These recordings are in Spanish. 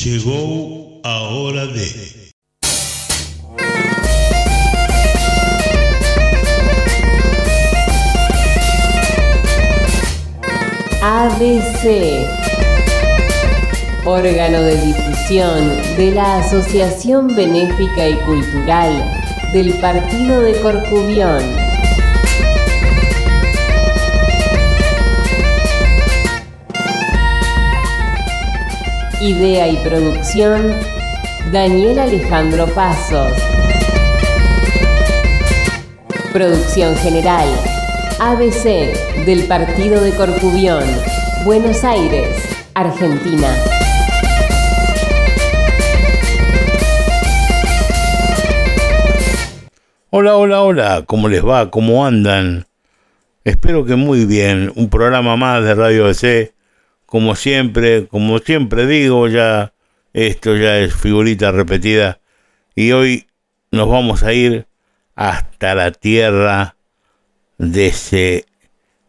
Chegou a hora de... ABC, órgano de difusión de la Asociación Benéfica y Cultural del Partido de Corcubión. Idea y producción, Daniel Alejandro Pasos. Producción general, ABC del Partido de Corcubión, Buenos Aires, Argentina. Hola, hola, hola, ¿cómo les va? ¿Cómo andan? Espero que muy bien. Un programa más de Radio ABC. Como siempre digo, ya esto ya es figurita repetida. Y hoy nos vamos a ir hasta la tierra de ese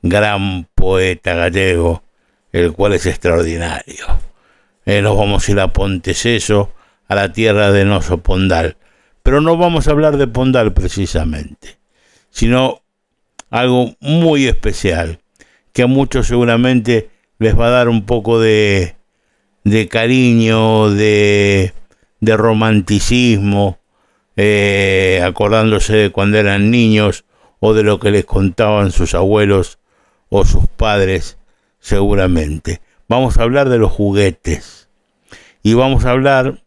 gran poeta gallego, el cual es extraordinario. Nos vamos a ir a Ponteceso, a la tierra de Noso Pondal. Pero no vamos a hablar de Pondal precisamente, sino algo muy especial, que a muchos seguramente les va a dar un poco de cariño, de romanticismo, acordándose de cuando eran niños o de lo que les contaban sus abuelos o sus padres, seguramente. Vamos a hablar de los juguetes y vamos a hablar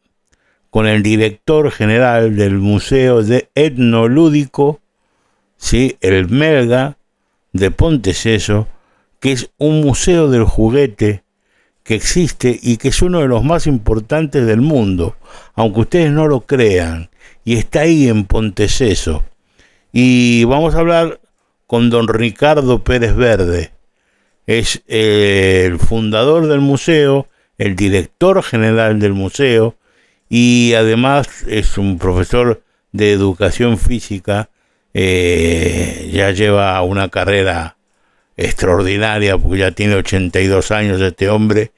con el director general del Museo de Etnolúdico, ¿sí? El Melga de Ponteceso, que es un museo del juguete que existe y que es uno de los más importantes del mundo, aunque ustedes no lo crean, y está ahí en Ponteceso. Y vamos a hablar con don Ricardo Pérez Verde. Es el fundador del museo, el director general del museo, y además es un profesor de educación física. Ya lleva una carrera extraordinaria, porque ya tiene 82 años este hombre,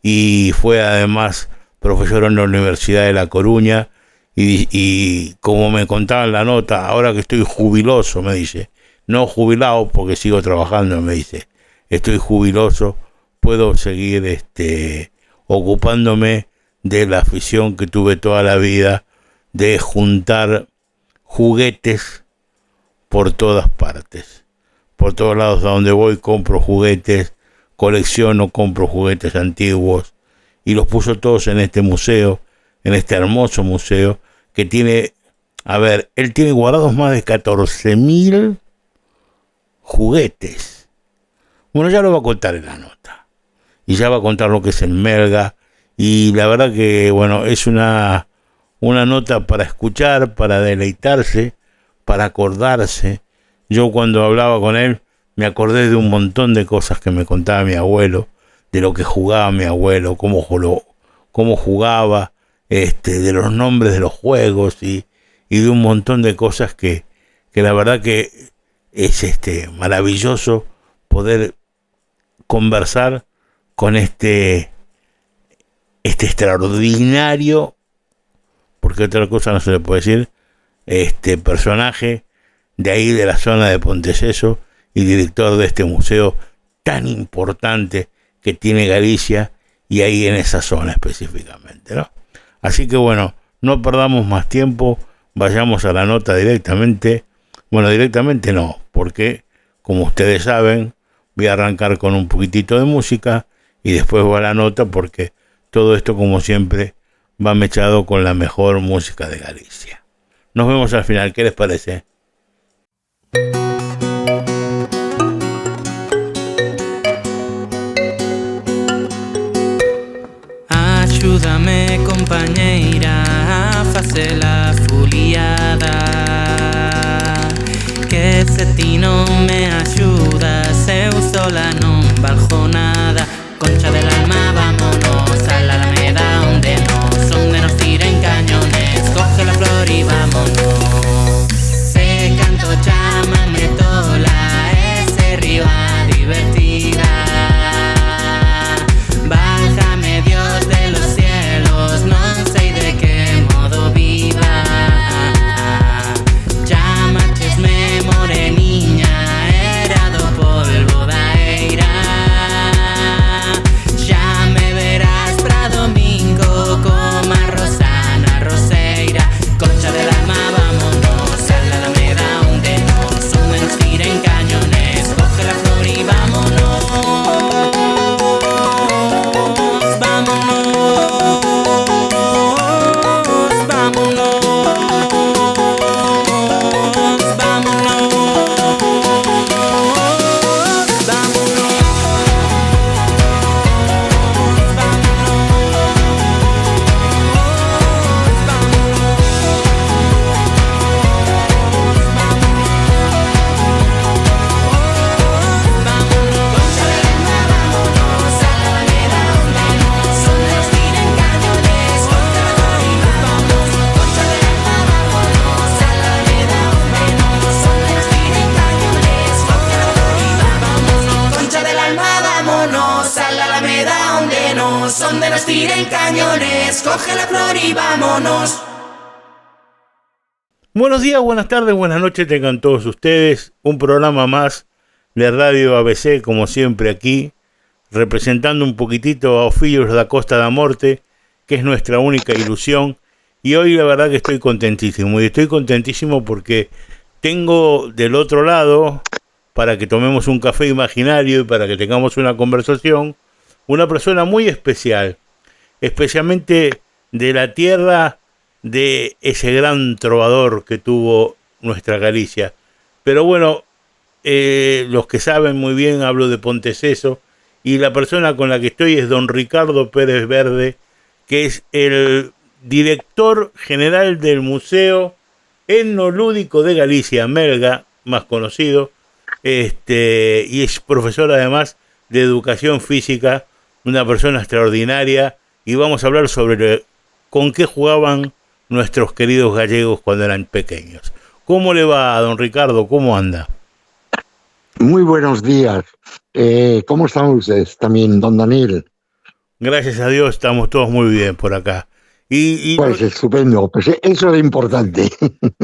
y fue además profesor en la Universidad de La Coruña, y como me contaba en la nota, ahora que estoy jubiloso, me dice, no jubilado porque sigo trabajando, me dice, estoy jubiloso, puedo seguir ocupándome de la afición que tuve toda la vida de juntar juguetes por todas partes. Por todos lados a donde voy compro juguetes, colecciono, compro juguetes antiguos y los puso todos en este museo, en este hermoso museo que tiene, él tiene guardados más de 14.000 juguetes. Bueno, ya lo va a contar en la nota y ya va a contar lo que es el Melga, y la verdad que, bueno, es una nota para escuchar, para deleitarse, para acordarse. Yo cuando hablaba con él me acordé de un montón de cosas que me contaba mi abuelo, de lo que jugaba mi abuelo, cómo jugaba, de los nombres de los juegos y de un montón de cosas que la verdad que es maravilloso poder conversar con este extraordinario, porque otra cosa no se le puede decir, personaje de ahí de la zona de Ponteceso y director de este museo tan importante que tiene Galicia y ahí en esa zona específicamente, ¿no? Así que bueno, no perdamos más tiempo, vayamos a la nota directamente. Bueno, directamente no, porque como ustedes saben, voy a arrancar con un poquitito de música y después va a la nota, porque todo esto, como siempre, va mechado con la mejor música de Galicia. Nos vemos al final, ¿qué les parece? Axúdame, compañeira, a facer a foliada, que se ti non me axudas, eu sola non valgo nada. Concha del alma, vámonos a la alameda donde nos tiren cañones, coge la flor y vámonos. Se canto, llámame donde nos tiren cañones. Coge la flor y vámonos. Buenos días, buenas tardes, buenas noches tengan todos ustedes. Un programa más de Radio ABC, como siempre aquí, representando un poquitito a Filhos da Costa da Morte, que es nuestra única ilusión. Y hoy la verdad que estoy contentísimo. Y estoy contentísimo porque tengo del otro lado, para que tomemos un café imaginario y para que tengamos una conversación, una persona muy especial, especialmente de la tierra de ese gran trovador que tuvo nuestra Galicia. Pero bueno, los que saben muy bien, hablo de Ponteceso, y la persona con la que estoy es don Ricardo Pérez Verde, que es el director general del Museo Etnolúdico de Galicia, Melga, más conocido, y es profesor además de educación física, una persona extraordinaria, y vamos a hablar sobre con qué jugaban nuestros queridos gallegos cuando eran pequeños. ¿Cómo le va, don Ricardo? ¿Cómo anda? Muy buenos días. ¿Cómo están ustedes también, don Daniel? Gracias a Dios estamos todos muy bien por acá. Pues estupendo, pues eso es lo importante.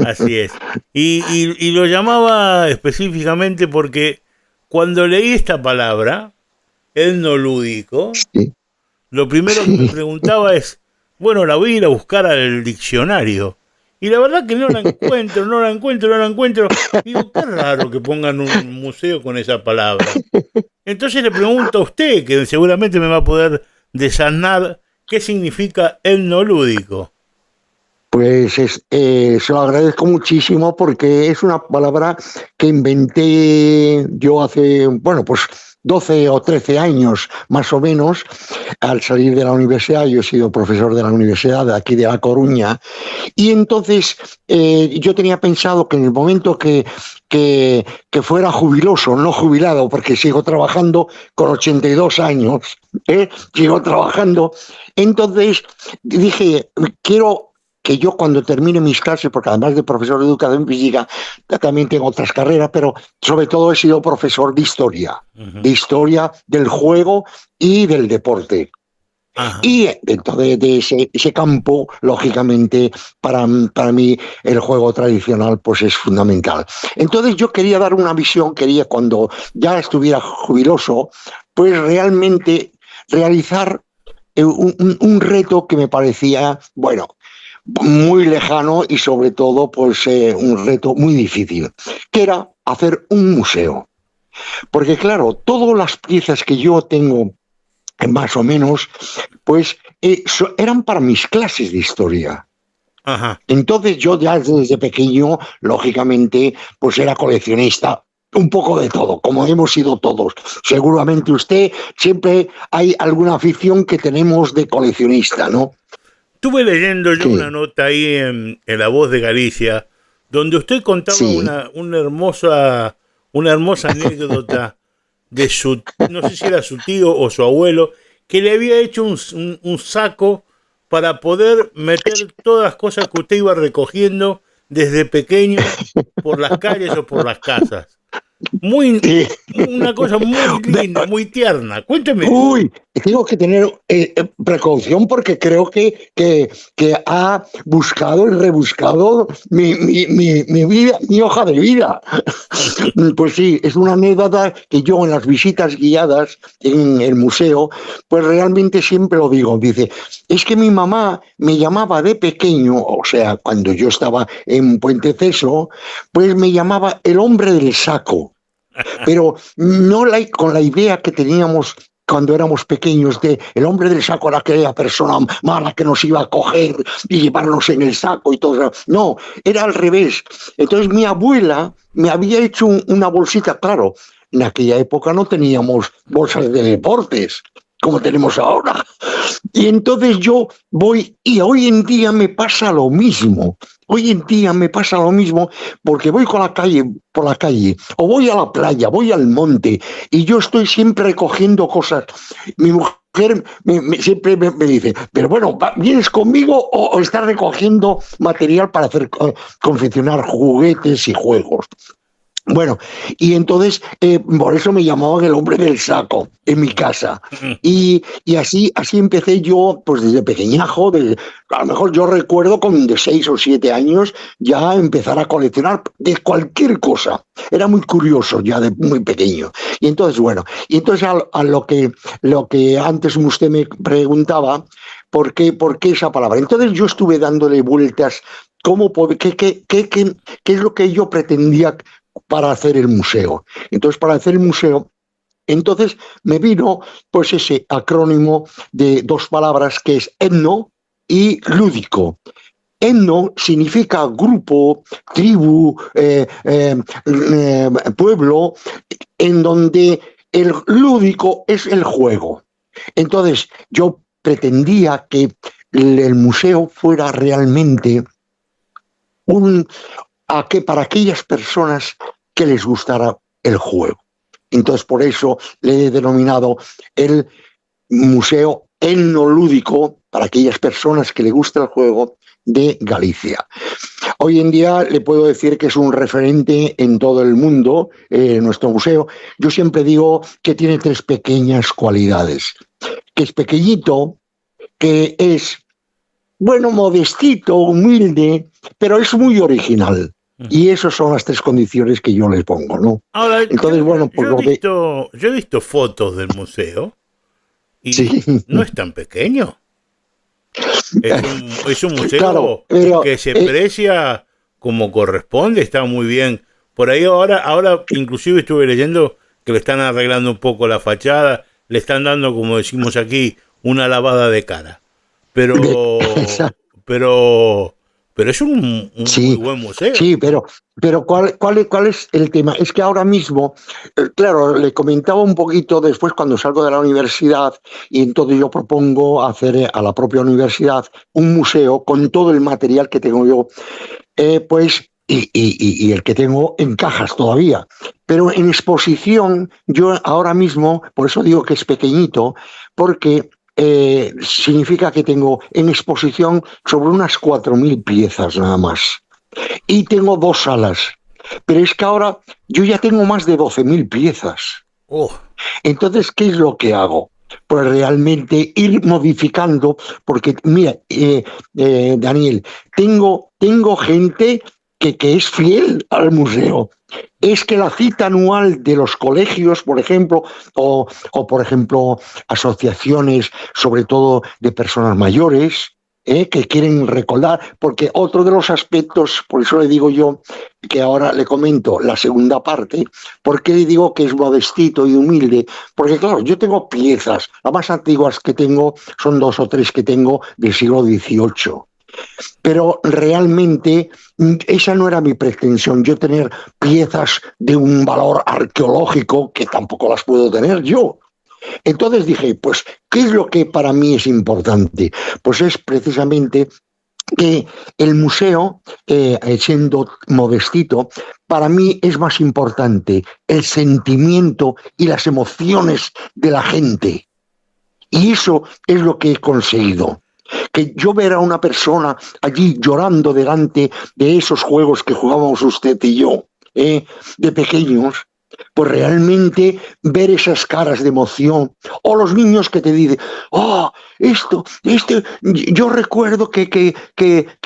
Así es. Y lo llamaba específicamente porque cuando leí esta palabra, etnolúdico, sí, lo primero que me preguntaba es, bueno, la voy a ir a buscar al diccionario. Y la verdad que no la encuentro. Digo, qué raro que pongan un museo con esa palabra. Entonces le pregunto a usted, que seguramente me va a poder desanar, ¿qué significa etnolúdico? Pues se lo agradezco muchísimo porque es una palabra que inventé yo hace, bueno, pues 12 o 13 años más o menos, al salir de la universidad. Yo he sido profesor de la universidad de aquí de La Coruña, y entonces yo tenía pensado que en el momento que fuera jubiloso, no jubilado, porque sigo trabajando con 82 años, sigo trabajando, entonces dije, quiero que yo cuando termine mis clases, porque además de profesor de educación física, también tengo otras carreras, pero sobre todo he sido profesor de historia, de historia del juego y del deporte. Ajá. Y dentro de ese campo, lógicamente, para mí el juego tradicional pues es fundamental. Entonces yo quería dar una visión, quería cuando ya estuviera jubiloso, pues realmente realizar un reto que me parecía, bueno, muy lejano y sobre todo pues un reto muy difícil, que era hacer un museo. Porque claro, todas las piezas que yo tengo, más o menos, pues eran para mis clases de historia. Ajá. Entonces yo ya desde pequeño, lógicamente, pues era coleccionista. Un poco de todo, como hemos sido todos. Seguramente usted, siempre hay alguna afición que tenemos de coleccionista, ¿no? Estuve leyendo yo una nota ahí en La Voz de Galicia, donde usted contaba una hermosa anécdota de su, no sé si era su tío o su abuelo, que le había hecho un saco para poder meter todas las cosas que usted iba recogiendo desde pequeño por las calles o por las casas. Una cosa muy linda, muy tierna. Cuénteme. Uy, tengo que tener precaución porque creo que ha buscado y rebuscado mi vida, mi hoja de vida. Pues sí, es una anécdota que yo en las visitas guiadas en el museo, pues realmente siempre lo digo. Dice, es que mi mamá me llamaba de pequeño, o sea, cuando yo estaba en Ponteceso, pues me llamaba el hombre del saco. Pero no con la idea que teníamos cuando éramos pequeños de el hombre del saco era aquella persona mala que nos iba a coger y llevarnos en el saco y todo eso. No, era al revés. Entonces mi abuela me había hecho una bolsita, claro, en aquella época no teníamos bolsas de deportes como tenemos ahora. Y entonces yo voy, y hoy en día me pasa lo mismo. Hoy en día me pasa lo mismo porque voy por la calle, o voy a la playa, voy al monte, y yo estoy siempre recogiendo cosas. Mi mujer siempre me dice, pero bueno, ¿vienes conmigo o estás recogiendo material para hacer confeccionar juguetes y juegos? Bueno, y entonces por eso me llamaban el hombre del saco en mi casa. Y así empecé yo, pues desde pequeñajo, a lo mejor yo recuerdo con de 6 o 7 años ya empezar a coleccionar de cualquier cosa. Era muy curioso ya de muy pequeño. Y entonces, bueno, a lo que antes usted me preguntaba, ¿por qué esa palabra? Entonces yo estuve dándole vueltas, qué es lo que yo pretendía para hacer el museo. Entonces, para hacer el museo, entonces me vino pues ese acrónimo de 2 palabras que es etno y lúdico. Etno significa grupo, tribu, pueblo, en donde el lúdico es el juego. Entonces, yo pretendía que el museo fuera realmente para aquellas personas que les gustara el juego. Entonces, por eso le he denominado el Museo Etnolúdico para aquellas personas que les gusta el juego de Galicia. Hoy en día le puedo decir que es un referente en todo el mundo, nuestro museo. Yo siempre digo que tiene 3 pequeñas cualidades. Que es pequeñito, que es, bueno, modestito, humilde, pero es muy original. Y esas son las 3 condiciones que yo les pongo, ¿no? Ahora, entonces, bueno, pues yo he visto fotos del museo y sí. No es tan pequeño. Es un museo claro, pero, que se precia como corresponde, está muy bien. Por ahí ahora inclusive estuve leyendo que le están arreglando un poco la fachada, le están dando, como decimos aquí, una lavada de cara. Pero es un sí, muy buen museo. Sí, pero ¿cuál es el tema? Es que ahora mismo, claro, le comentaba un poquito después cuando salgo de la universidad y entonces yo propongo hacer a la propia universidad un museo con todo el material que tengo yo, pues y el que tengo en cajas todavía. Pero en exposición, yo ahora mismo, por eso digo que es pequeñito, porque significa que tengo en exposición sobre unas 4.000 piezas nada más. Y tengo 2 salas. Pero es que ahora yo ya tengo más de 12.000 piezas. Entonces, ¿qué es lo que hago? Pues realmente ir modificando, porque mira, Daniel, tengo gente que es fiel al museo. Es que la cita anual de los colegios, por ejemplo, o por ejemplo, asociaciones, sobre todo de personas mayores, que quieren recordar, porque otro de los aspectos, por eso le digo yo, que ahora le comento la segunda parte, porque le digo que es modestito y humilde, porque claro, yo tengo piezas, las más antiguas que tengo son 2 o 3 que tengo del siglo XVIII. Pero realmente esa no era mi pretensión, yo tener piezas de un valor arqueológico que tampoco las puedo tener yo. Entonces dije, pues, ¿qué es lo que para mí es importante? Pues es precisamente que el museo, siendo modestito, para mí es más importante el sentimiento y las emociones de la gente. Y eso es lo que he conseguido. Que yo ver a una persona allí llorando delante de esos juegos que jugábamos usted y yo, de pequeños, pues realmente ver esas caras de emoción, o los niños que te dicen, yo recuerdo que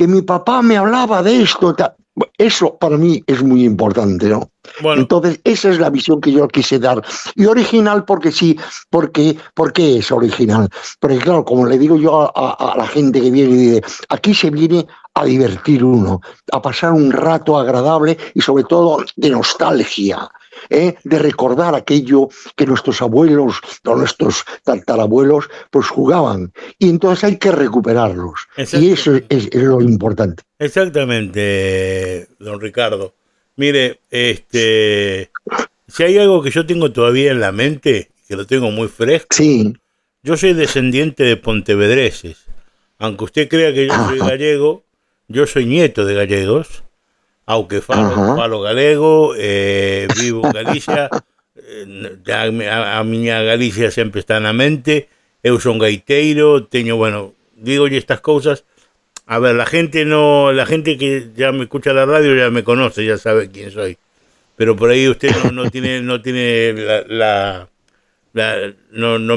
mi papá me hablaba de esto, eso para mí es muy importante, ¿no? Bueno. Entonces esa es la visión que yo quise dar, y original porque sí, ¿por qué es original? Porque claro, como le digo yo a la gente que viene y dice, aquí se viene a divertir uno, a pasar un rato agradable y sobre todo de nostalgia, de recordar aquello que nuestros abuelos o nuestros tatarabuelos pues jugaban, y entonces hay que recuperarlos, y eso es lo importante. Exactamente, don Ricardo. Mire, si hay algo que yo tengo todavía en la mente, que lo tengo muy fresco, sí. Yo soy descendiente de pontevedreses. Aunque usted crea que yo soy gallego, yo soy nieto de gallegos, aunque falo galego, vivo en Galicia, a miña Galicia sempre está na mente, eu son gaiteiro, teño, bueno, digo estas cousas. A ver, la gente que ya me escucha la radio ya me conoce, ya sabe quién soy. pero por ahí usted no tiene no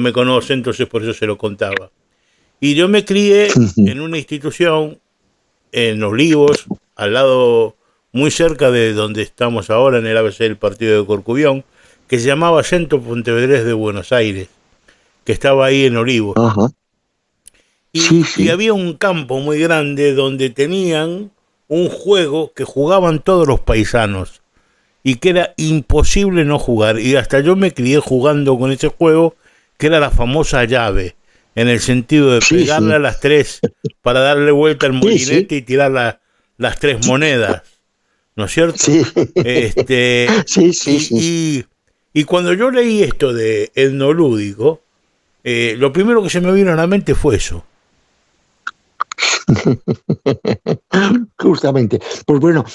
me conoce, entonces por eso se lo contaba. Y yo me crié en una institución en Olivos, al lado, muy cerca de donde estamos ahora, en el ABC del partido de Corcubión, que se llamaba Centro Pontevedrés de Buenos Aires, que estaba ahí en Olivos. Ajá. Y había un campo muy grande donde tenían un juego que jugaban todos los paisanos y que era imposible no jugar. Y hasta yo me crié jugando con ese juego, que era la famosa llave, en el sentido de pegarle a las tres para darle vuelta al molinete y tirar las tres monedas, ¿no es cierto? Sí. Y cuando yo leí esto de etnolúdico, lo primero que se me vino a la mente fue eso. Justamente. Pues bueno,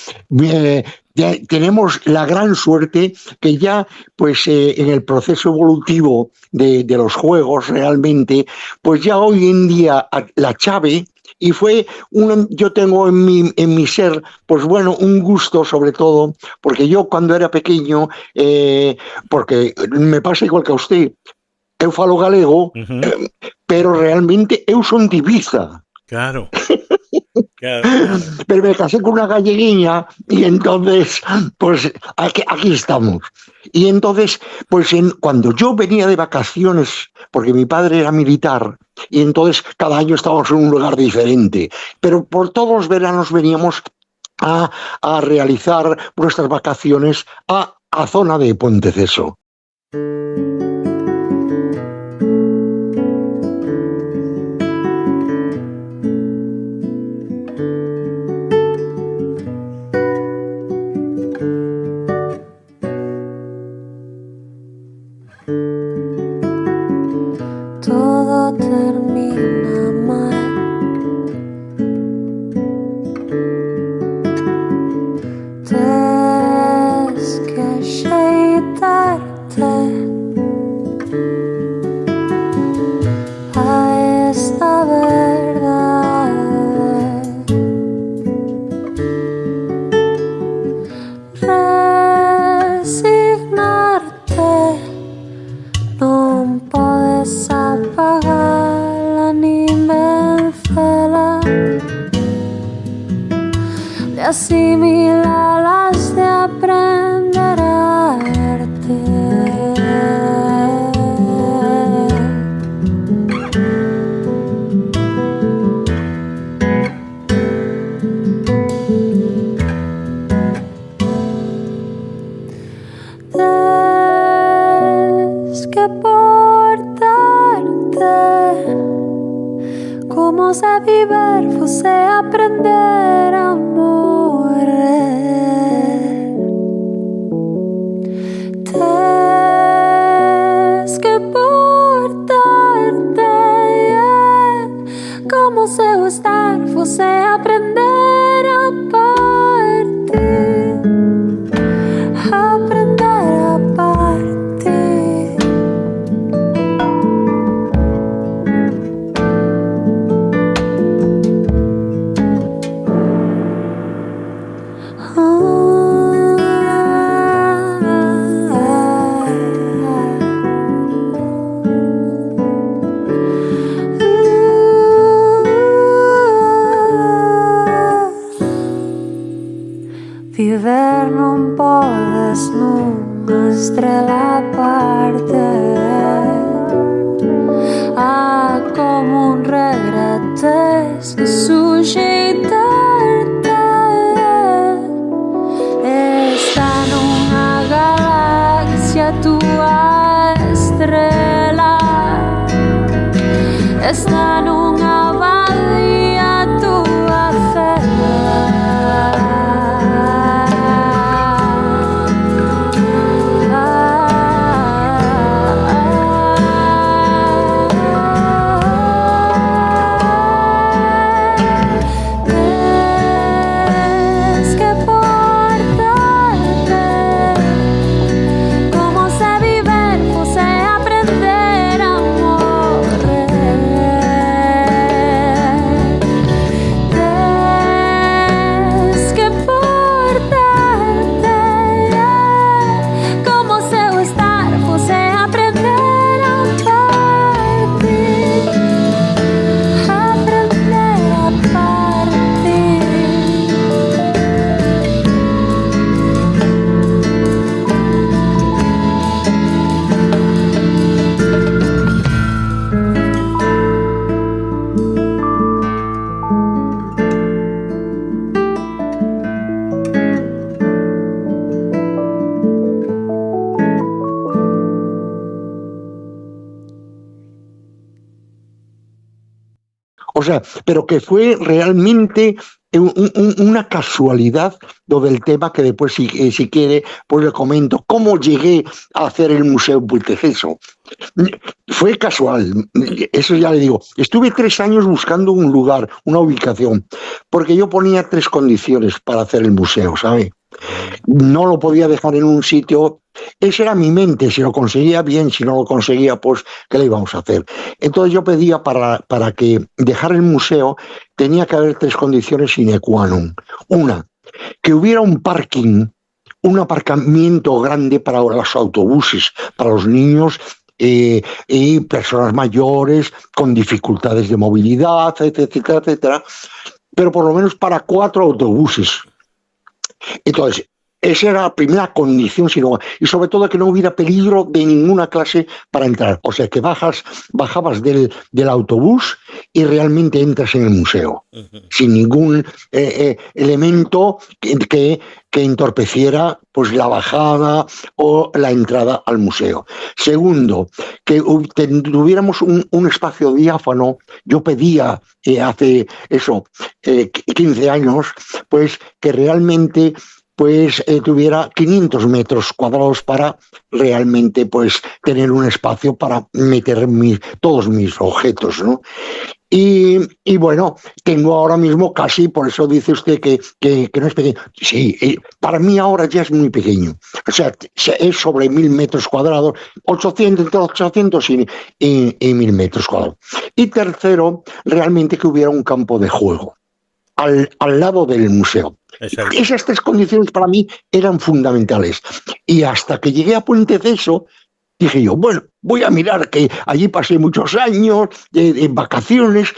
ya tenemos la gran suerte que ya, pues en el proceso evolutivo de los juegos realmente, pues ya hoy en día la chave, y fue yo tengo en mi ser, pues bueno, un gusto sobre todo, porque yo cuando era pequeño, porque me pasa igual que a usted, eu falo galego, pero realmente eu son de Ibiza. Claro. Pero me casé con una galleguiña y entonces, pues aquí estamos. Y entonces, pues cuando yo venía de vacaciones, porque mi padre era militar, y entonces cada año estábamos en un lugar diferente, pero por todos los veranos veníamos a realizar nuestras vacaciones a zona de Ponteceso. Todo termina mal. Tens que ajeitarte a esta verdad. Resignarte, non podes apagala ni vencela, de asimilarlas, de aprender a arte. Tens que portarte como se viver, você aprender a morrer. Tens que portarte como se estar, você aprender a partir, aprender a partir. Viver non podes nunha estrela aparte. Como un regretes que suxeitarte. Está nunha galaxia túa estrela, está nunha badía túa cela. sea, pero que fue realmente una casualidad lo del tema, que después, si quiere, pues le comento cómo llegué a hacer el Museo en Puenteceso. Fue casual, eso ya le digo. Estuve 3 años buscando un lugar, una ubicación, porque yo ponía 3 condiciones para hacer el museo, ¿sabe? No lo podía dejar en un sitio. Esa era mi mente. Si lo conseguía, bien; si no lo conseguía, pues ¿qué le íbamos a hacer? Entonces yo pedía para que dejar el museo, tenía que haber 3 condiciones sine qua non. Una, que hubiera un parking, un aparcamiento grande para los autobuses, para los niños y personas mayores con dificultades de movilidad, etcétera, etcétera, pero por lo menos para 4 autobuses. Entonces, esa era la primera condición, y sobre todo que no hubiera peligro de ninguna clase para entrar. O sea, que bajabas del autobús y realmente entras en el museo, sin ningún elemento que entorpeciera pues la bajada o la entrada al museo. Segundo, que tuviéramos un espacio diáfano. Yo pedía hace 15 años, pues que realmente pues tuviera 500 metros cuadrados para realmente pues tener un espacio para meter todos mis objetos, ¿no? Y bueno, tengo ahora mismo casi, por eso dice usted que no es pequeño. Sí, para mí ahora ya es muy pequeño. O sea, es sobre 1000 metros cuadrados, 800, entre 800 y 1000 metros cuadrados. Y tercero, realmente que hubiera un campo de juego al lado del museo. Exacto. Esas 3 condiciones para mí eran fundamentales. Y hasta que llegué a Puenteceso, dije yo, bueno, voy a mirar, que allí pasé muchos años en vacaciones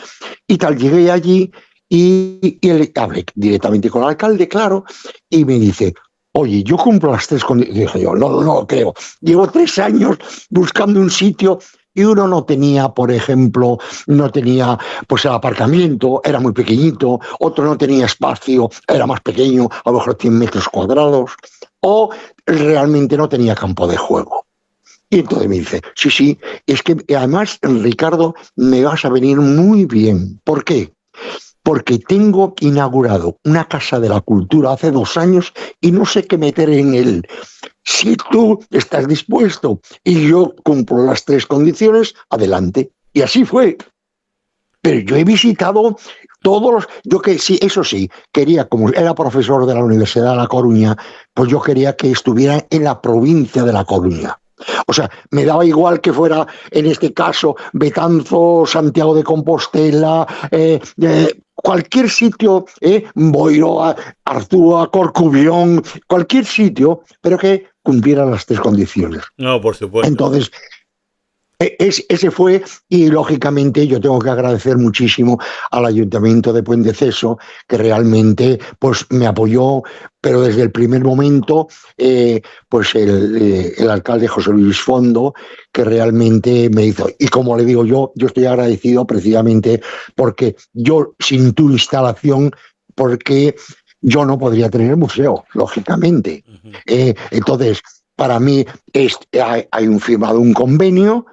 y tal. Llegué allí y hablé directamente con el alcalde, claro, y me dice, oye, yo cumplo las 3 condiciones. Dije yo, no lo creo. Llevo 3 años buscando un sitio. Y uno no tenía, por ejemplo, pues el aparcamiento, era muy pequeñito; otro no tenía espacio, era más pequeño, a lo mejor 100 metros cuadrados, o realmente no tenía campo de juego. Y entonces me dice, sí, es que además, Ricardo, me vas a venir muy bien. ¿Por qué? Porque tengo inaugurado una Casa de la Cultura hace 2 años y no sé qué meter en él. Si tú estás dispuesto y yo cumplo las 3 condiciones, adelante. Y así fue. Pero yo he visitado todos los... Eso sí, quería, como era profesor de la Universidad de La Coruña, pues yo quería que estuviera en la provincia de La Coruña. O sea, me daba igual que fuera, en este caso, Betanzos, Santiago de Compostela, cualquier sitio, Boiro, Arzúa, Corcubión, cualquier sitio, pero que cumpliera las 3 condiciones. No, por supuesto. Entonces, ese fue, y lógicamente yo tengo que agradecer muchísimo al Ayuntamiento de Puenteceso, que realmente pues me apoyó, pero desde el primer momento, pues el alcalde José Luis Fondo, que realmente me hizo. Y como le digo yo estoy agradecido precisamente porque yo, sin tu instalación, porque yo no podría tener el museo, lógicamente. Entonces, para mí hay firmado un convenio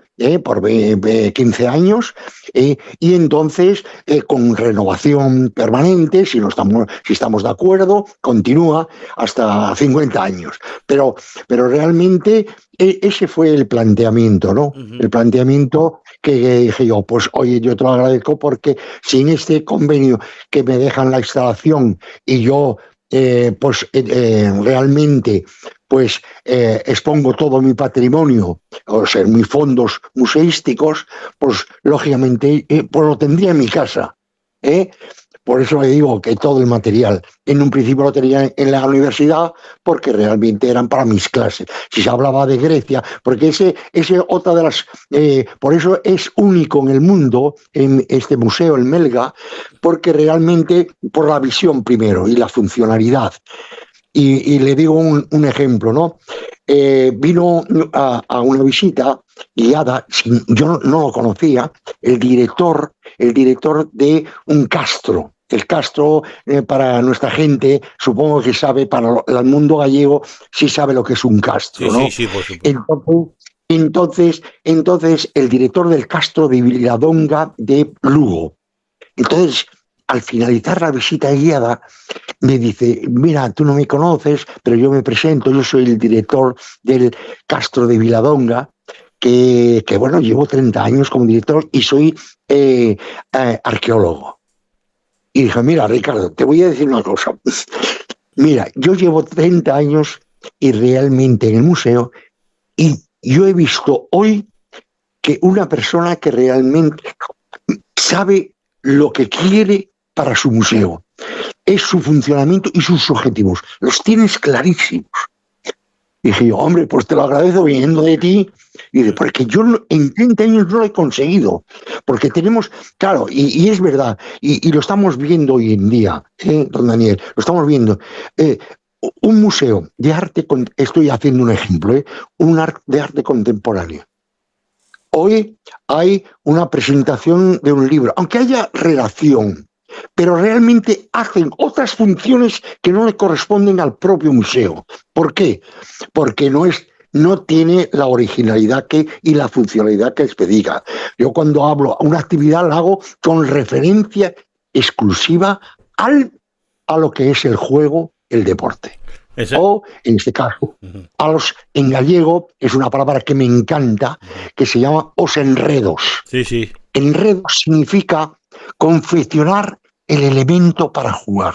por 15 años, y entonces con renovación permanente, si estamos de acuerdo, continúa hasta 50 años. Pero realmente ese fue el planteamiento, ¿no? El planteamiento que dije yo, pues oye, yo te lo agradezco, porque sin este convenio que me dejan la instalación y yo realmente pues expongo todo mi patrimonio, o sea, mis fondos museísticos, pues lógicamente pues lo tendría en mi casa. Por eso le digo que todo el material, en un principio lo tenía en la universidad, porque realmente eran para mis clases. Si se hablaba de Grecia, porque ese otra de las... por eso es único en el mundo, en este museo, el Melga, porque realmente, por la visión primero y la funcionalidad. Y le digo un ejemplo, ¿no? Vino a una visita guiada, yo no lo conocía, el director de un castro. El castro, para nuestra gente, supongo que sabe, para el mundo gallego, sí sabe lo que es un castro, ¿no? Sí, por supuesto. Entonces, el director del castro de Viladonga de Lugo, Entonces, al finalizar la visita guiada, me dice, mira, tú no me conoces, pero yo me presento, yo soy el director del Castro de Viladonga, que bueno, llevo 30 años como director y soy arqueólogo. Y dije, mira, Ricardo, te voy a decir una cosa. Mira, yo llevo 30 años y realmente en el museo, y yo he visto hoy que una persona que realmente sabe lo que quiere para su museo, es su funcionamiento y sus objetivos, los tienes clarísimos. Y dije yo, hombre, pues te lo agradezco viniendo de ti. Y dice, porque yo en 30 años no lo he conseguido. Porque tenemos, claro, y es verdad, y lo estamos viendo hoy en día, don Daniel, lo estamos viendo. Un museo de arte, estoy haciendo un ejemplo, de arte contemporáneo. Hoy hay una presentación de un libro, aunque haya relación, pero realmente hacen otras funciones que no le corresponden al propio museo. ¿Por qué? Porque no tiene la originalidad y la funcionalidad que especifica. Yo cuando hablo una actividad la hago con referencia exclusiva a lo que es el juego, el deporte. Exacto. O, en este caso, en gallego es una palabra que me encanta, que se llama os enredos. Sí, sí. Enredos significa confeccionar el elemento para jugar.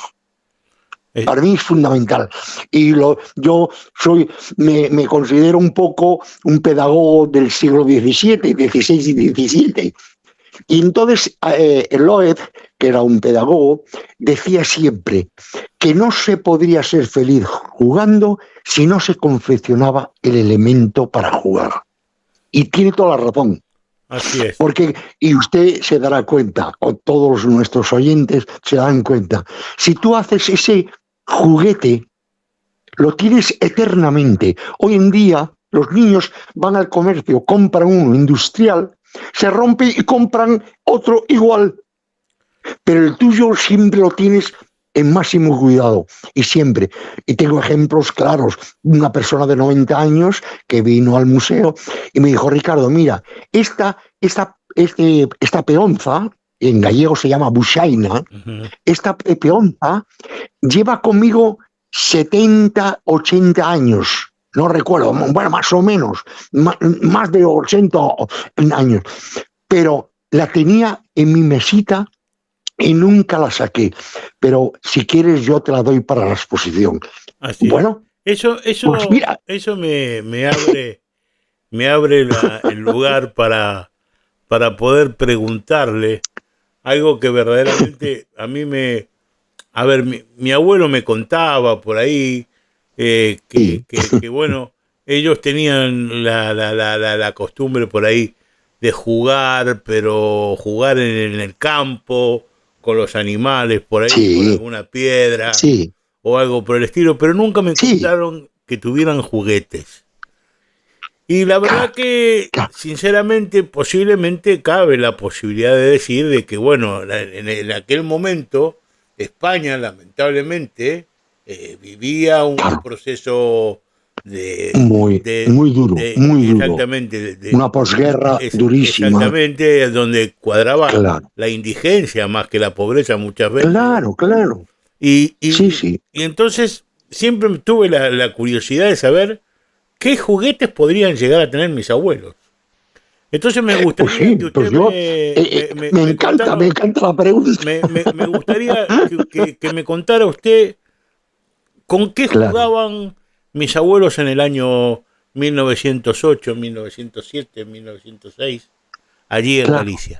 Para mí es fundamental. Y yo me considero un poco un pedagogo del siglo XVII, XVI y XVII. Y entonces Loeb, que era un pedagogo, decía siempre que no se podría ser feliz jugando si no se confeccionaba el elemento para jugar. Y tiene toda la razón. Así es. Porque, y usted se dará cuenta, o todos nuestros oyentes se dan cuenta, si tú haces ese juguete, lo tienes eternamente. Hoy en día los niños van al comercio, compran uno industrial, se rompe y compran otro igual. Pero el tuyo siempre lo tienes en máximo cuidado. Y siempre. Y tengo ejemplos claros. Una persona de 90 años que vino al museo y me dijo, Ricardo, mira, esta peonza, en gallego se llama buxaina, esta peonza lleva conmigo 70, 80 años. No recuerdo, bueno, más o menos, más de 80 años. Pero la tenía en mi mesita y nunca la saqué. Pero si quieres yo te la doy para la exposición. Así bueno, eso pues mira. Eso me abre el lugar para poder preguntarle algo que verdaderamente a mí a ver, mi abuelo me contaba por ahí que bueno, ellos tenían la costumbre por ahí de jugar, pero jugar en el campo, con los animales, por ahí, con alguna piedra, o algo por el estilo, pero nunca me contaron que tuvieran juguetes. Y la verdad que, sinceramente, posiblemente cabe la posibilidad de decir de que, bueno, en aquel momento, España, lamentablemente, vivía un proceso muy duro. Exactamente. Una posguerra durísima. Exactamente, donde cuadraba la indigencia más que la pobreza muchas veces. Claro. Y entonces siempre tuve la curiosidad de saber qué juguetes podrían llegar a tener mis abuelos. Entonces me gustaría que usted me encanta la pregunta. Me gustaría que me contara usted con qué jugaban mis abuelos en el año 1908, 1907, 1906, allí en Galicia.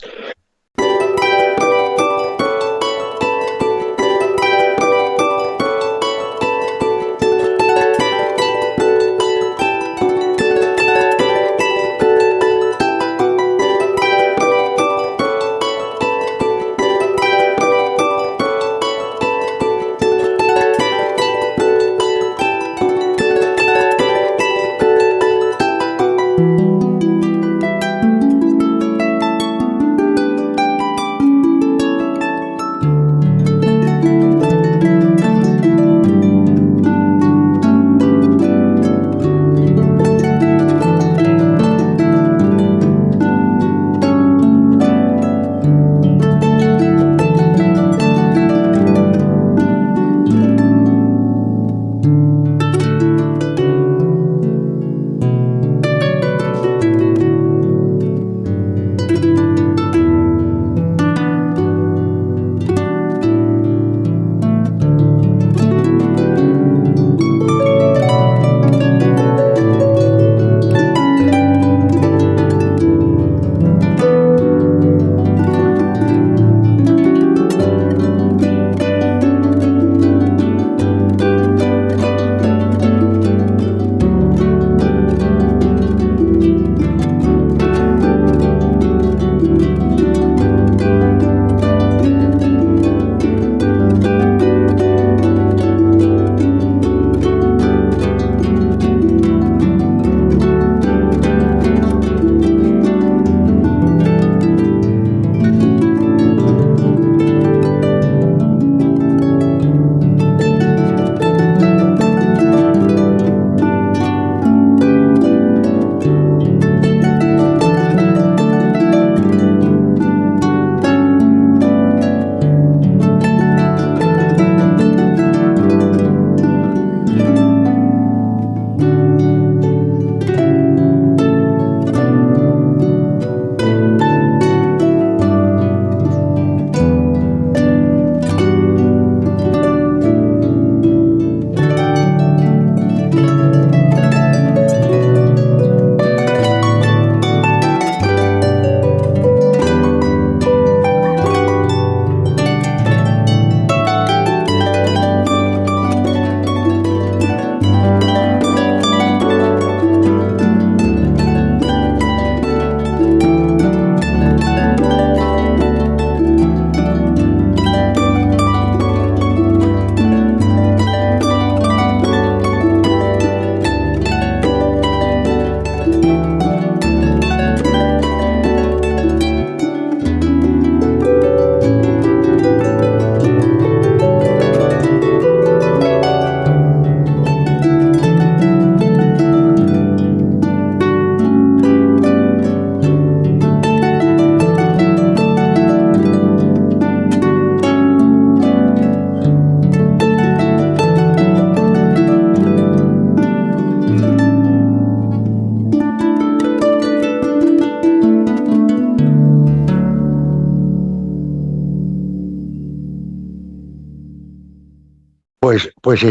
pues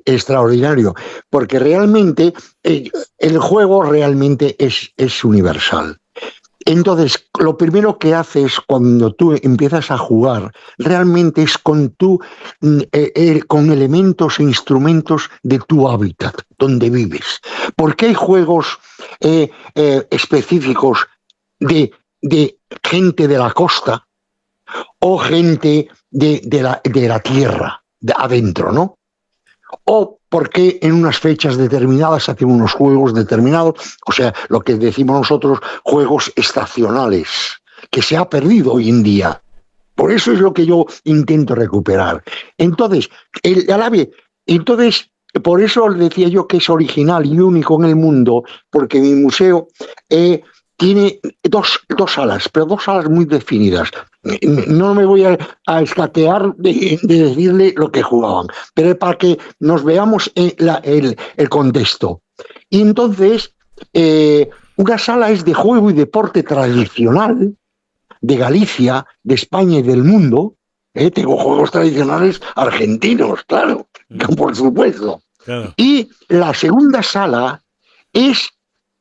extraordinario, porque realmente el juego realmente es universal. Entonces, lo primero que haces cuando tú empiezas a jugar realmente es con elementos e instrumentos de tu hábitat, donde vives. Porque hay juegos específicos de gente de la costa o gente de la tierra, de adentro, ¿no? O porque en unas fechas determinadas hacemos unos juegos determinados, o sea, lo que decimos nosotros, juegos estacionales, que se ha perdido hoy en día. Por eso es lo que yo intento recuperar. Entonces, por eso decía yo que es original y único en el mundo, porque mi museo tiene dos salas, pero dos salas muy definidas. No me voy a escaquear de decirle lo que jugaban, pero es para que nos veamos el contexto. Y entonces, una sala es de juego y deporte tradicional de Galicia, de España y del mundo. Tengo juegos tradicionales argentinos, claro, por supuesto. Claro. Y la segunda sala es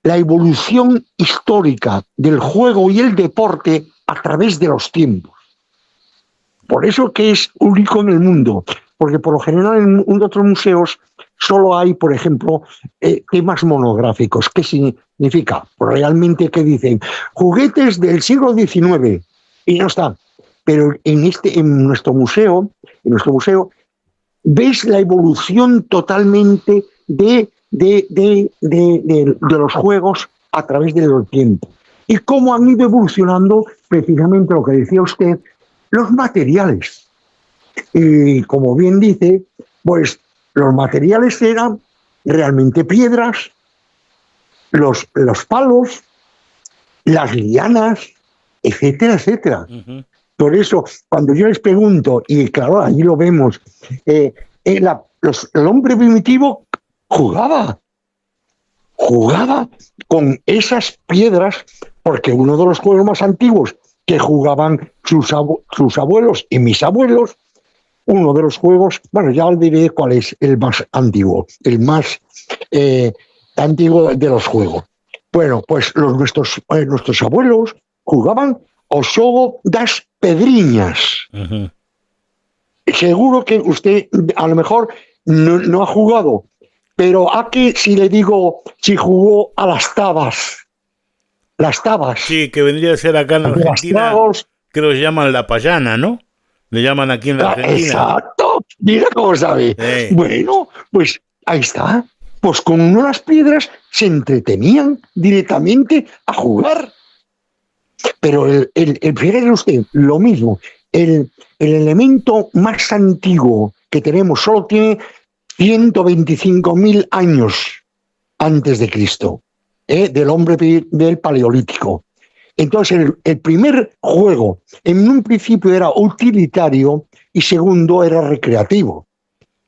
la evolución histórica del juego y el deporte a través de los tiempos. Por eso que es único en el mundo, porque por lo general en otros museos solo hay, por ejemplo, temas monográficos. ¿Qué significa? Pues realmente, ¿qué dicen? Juguetes del siglo XIX, y no está. Pero en nuestro museo ves la evolución totalmente de los juegos a través del tiempo. Y cómo han ido evolucionando precisamente lo que decía usted, los materiales. Y como bien dice, pues los materiales eran realmente piedras, los palos, las lianas, etcétera, etcétera. Uh-huh. Por eso, cuando yo les pregunto, y claro, allí lo vemos, el hombre primitivo jugaba con esas piedras, porque uno de los juegos más antiguos que jugaban sus abuelos y mis abuelos, uno de los juegos, bueno, ya os diré cuál es el más antiguo, antiguo de los juegos. Bueno, pues nuestros abuelos jugaban o xogo das pedriñas. Uh-huh. Seguro que usted a lo mejor no ha jugado, pero ¿a qué si le digo si jugó a las tabas? Las tabas. Sí, que vendría a ser acá en la Argentina, creo que se llaman la payana, ¿no? Le llaman aquí en la Argentina. Exacto, mira cómo sabe. Bueno, pues ahí está. Pues con unas piedras se entretenían directamente a jugar. Pero fíjese usted, lo mismo, el elemento más antiguo que tenemos solo tiene 125.000 años antes de Cristo, del hombre del Paleolítico. Entonces, el primer juego, en un principio era utilitario y segundo era recreativo.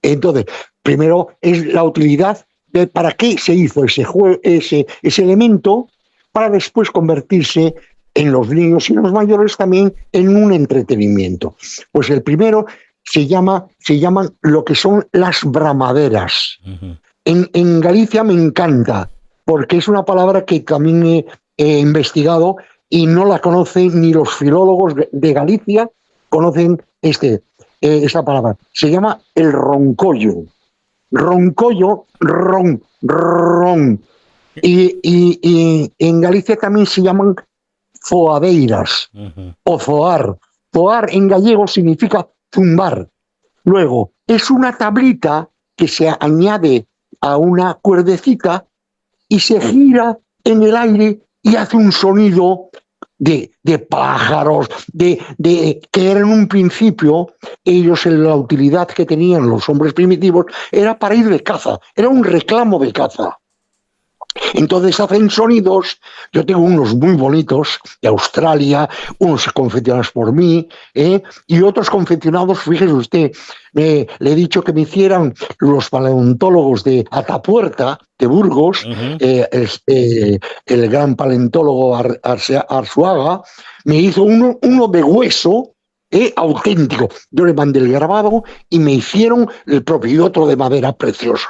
Entonces, primero es la utilidad de para qué se hizo ese elemento, para después convertirse en los niños y los mayores también en un entretenimiento. Pues el primero se llaman lo que son las bramaderas. Uh-huh. En Galicia me encanta, porque es una palabra que también he investigado y no la conocen ni los filólogos de Galicia, conocen esa palabra. Se llama el roncollo. Roncollo, ron. Y en Galicia también se llaman foadeiras, uh-huh, o zoar. Zoar en gallego significa zumbar. Luego, es una tablita que se añade a una cuerdecita y se gira en el aire y hace un sonido de pájaros, que eran en un principio, ellos en la utilidad que tenían los hombres primitivos era para ir de caza, era un reclamo de caza. Entonces hacen sonidos, yo tengo unos muy bonitos de Australia, unos confeccionados por mí, y otros confeccionados, fíjese usted, le he dicho que me hicieran los paleontólogos de Atapuerca, de Burgos, uh-huh, el gran paleontólogo Arzuaga, me hizo uno de hueso, auténtico. Yo le mandé el grabado y me hicieron el propio, y otro de madera precioso.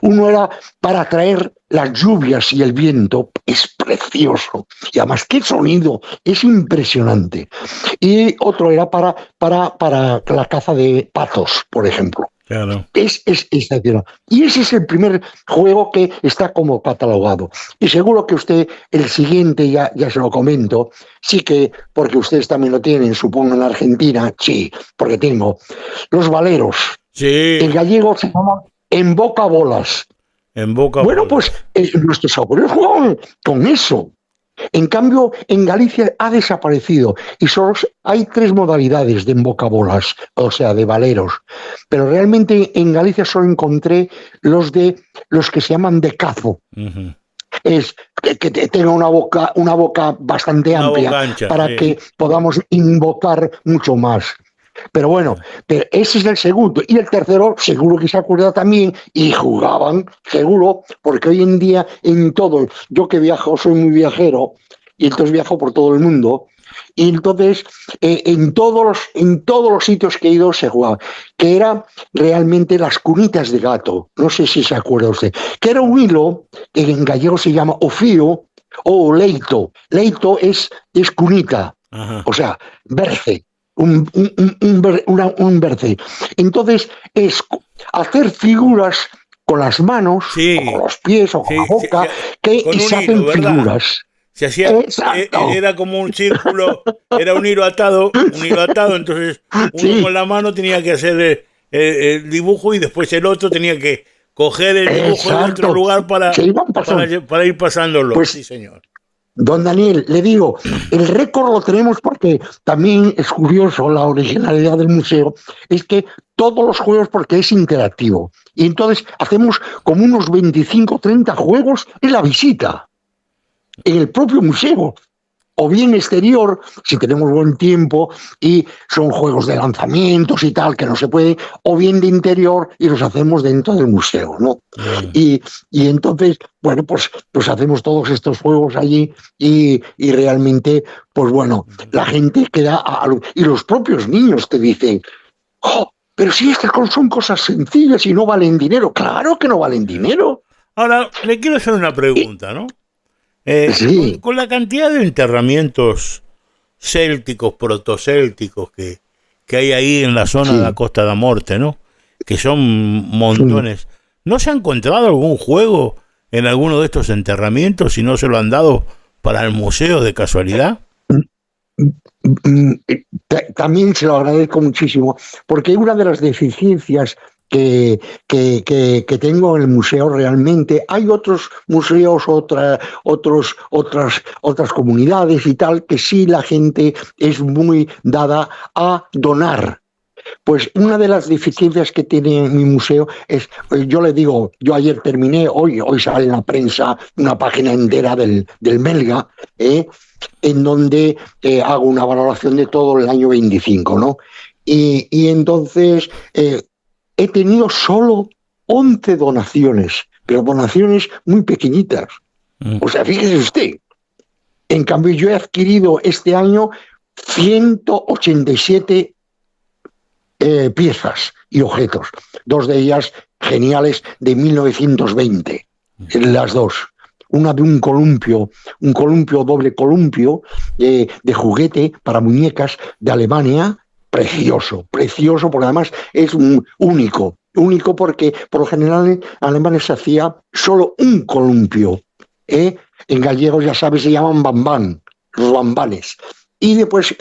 Uno era para atraer las lluvias y el viento, es precioso. Y además, qué sonido, es impresionante. Y otro era para la caza de patos, por ejemplo. Claro. Es excepcional. Y ese es el primer juego que está como catalogado. Y seguro que usted, el siguiente, ya se lo comento, sí que, porque ustedes también lo tienen, supongo en Argentina, sí, porque tengo los valeros. Sí. En gallego se llama embocabolas. Bueno, pues nuestros abuelos jugaban con eso. En cambio, en Galicia ha desaparecido y solo hay 3 modalidades de embocabolas, o sea, de valeros. Pero realmente en Galicia solo encontré los que se llaman de cazo. Uh-huh. Es que tenga una boca bastante amplia, boca ancha, para que podamos invocar mucho más. Pero bueno, pero ese es el segundo. Y el tercero, seguro que se acuerda también, y jugaban, seguro, porque hoy en día en todo, yo que viajo, soy muy viajero, y entonces viajo por todo el mundo, y entonces en todos los sitios que he ido se jugaba, que era realmente las cunitas de gato, no sé si se acuerda usted, que era un hilo, que en gallego se llama ofío o leito. Leito es cunita, ajá, o sea, berce. Un berce. Entonces es hacer figuras con las manos, sí, o con los pies o con la boca, que se hacen hilo, figuras. Se hacía, era como un círculo, era un hilo atado, entonces uno sí, con la mano tenía que hacer el dibujo y después el otro tenía que coger el dibujo en otro lugar para ir pasándolo. Pues, sí, señor. Don Daniel, le digo, el récord lo tenemos porque también es curioso la originalidad del museo, es que todos los juegos, porque es interactivo, y entonces hacemos como unos 25 o 30 juegos en la visita, en el propio museo, o bien exterior, si tenemos buen tiempo, y son juegos de lanzamientos y tal, que no se puede, o bien de interior, y los hacemos dentro del museo, ¿no? Y entonces, bueno, pues hacemos todos estos juegos allí, y realmente, pues bueno, la gente queda, y los propios niños te dicen, ¡oh, pero si estas son cosas sencillas y no valen dinero! ¡Claro que no valen dinero! Ahora, le quiero hacer una pregunta, ¿no? Sí. Con la cantidad de enterramientos célticos, protocélticos que hay ahí en la zona, sí, de la Costa da Morte, ¿no? Que son montones. Sí. ¿No se ha encontrado algún juego en alguno de estos enterramientos y no se lo han dado para el museo de casualidad? También se lo agradezco muchísimo, porque una de las deficiencias que tengo en el museo realmente, hay otros museos, otras comunidades y tal, que sí la gente es muy dada a donar. Pues una de las deficiencias que tiene mi museo es, yo le digo, yo ayer terminé, hoy sale en la prensa una página entera del Melga, en donde hago una valoración de todo el año 25, ¿no? Y entonces he tenido solo 11 donaciones, pero donaciones muy pequeñitas. O sea, fíjese usted. En cambio, yo he adquirido este año 187 piezas y objetos, 2 de ellas geniales de 1920, las dos. Una de un columpio doble columpio de juguete para muñecas de Alemania, precioso, porque además es único porque por lo general en alemanes se hacía solo un columpio, en gallego ya sabes se llaman bambán, los bambanes. Y después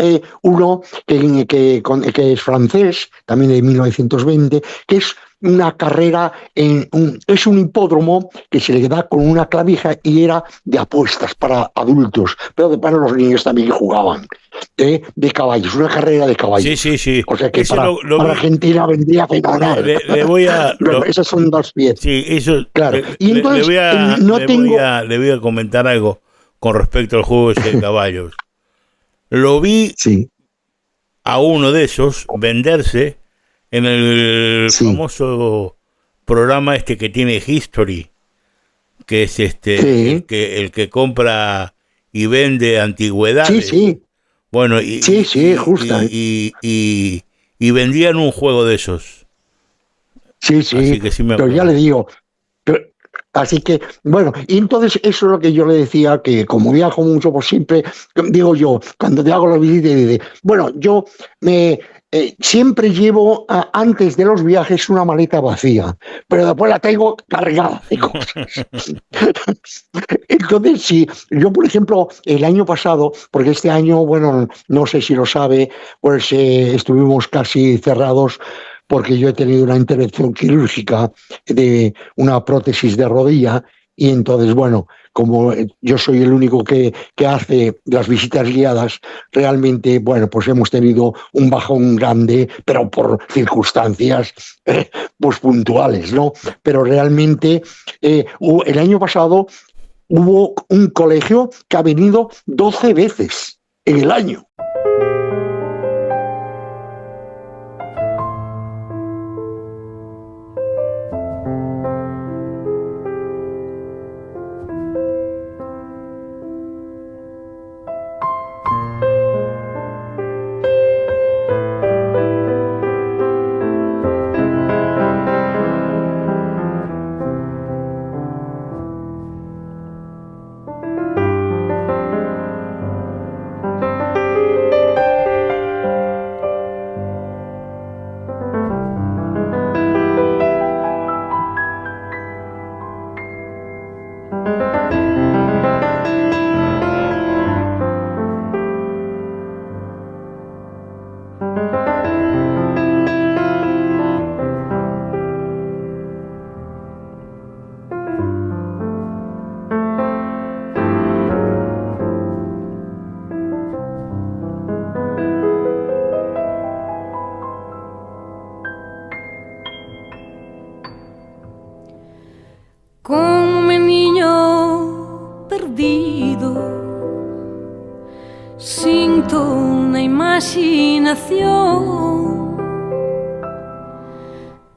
uno que es francés, también de 1920, que es una carrera, es un hipódromo que se le da con una clavija y era de apuestas para adultos, pero para los niños también jugaban, de caballos, una carrera de caballos. Sí. O sea que para Argentina vendría fenomenal. Esas son 2 piezas. Sí, eso. Claro. Y entonces le voy a comentar algo con respecto al juego de caballos. Lo vi a uno de esos venderse en el famoso programa que tiene History, que es el que compra y vende antigüedades. Sí. Bueno, sí, justo. Y vendían un juego de esos. Sí, Así que sí me pero acuerdo. ya le digo. Así que, bueno, y entonces eso es lo que yo le decía, que como viajo mucho, pues siempre, digo yo, cuando te hago la visita, bueno, yo siempre llevo antes de los viajes una maleta vacía, pero después la tengo cargada de cosas. Entonces, sí, yo, por ejemplo, el año pasado, porque este año, bueno, no sé si lo sabe, pues estuvimos casi cerrados porque yo he tenido una intervención quirúrgica de una prótesis de rodilla y entonces, bueno, como yo soy el único que hace las visitas guiadas, realmente, bueno, pues hemos tenido un bajón grande, pero por circunstancias pues puntuales, ¿no? Pero realmente el año pasado hubo un colegio que ha venido 12 veces en el año. Como un niño perdido, sinto na imaginación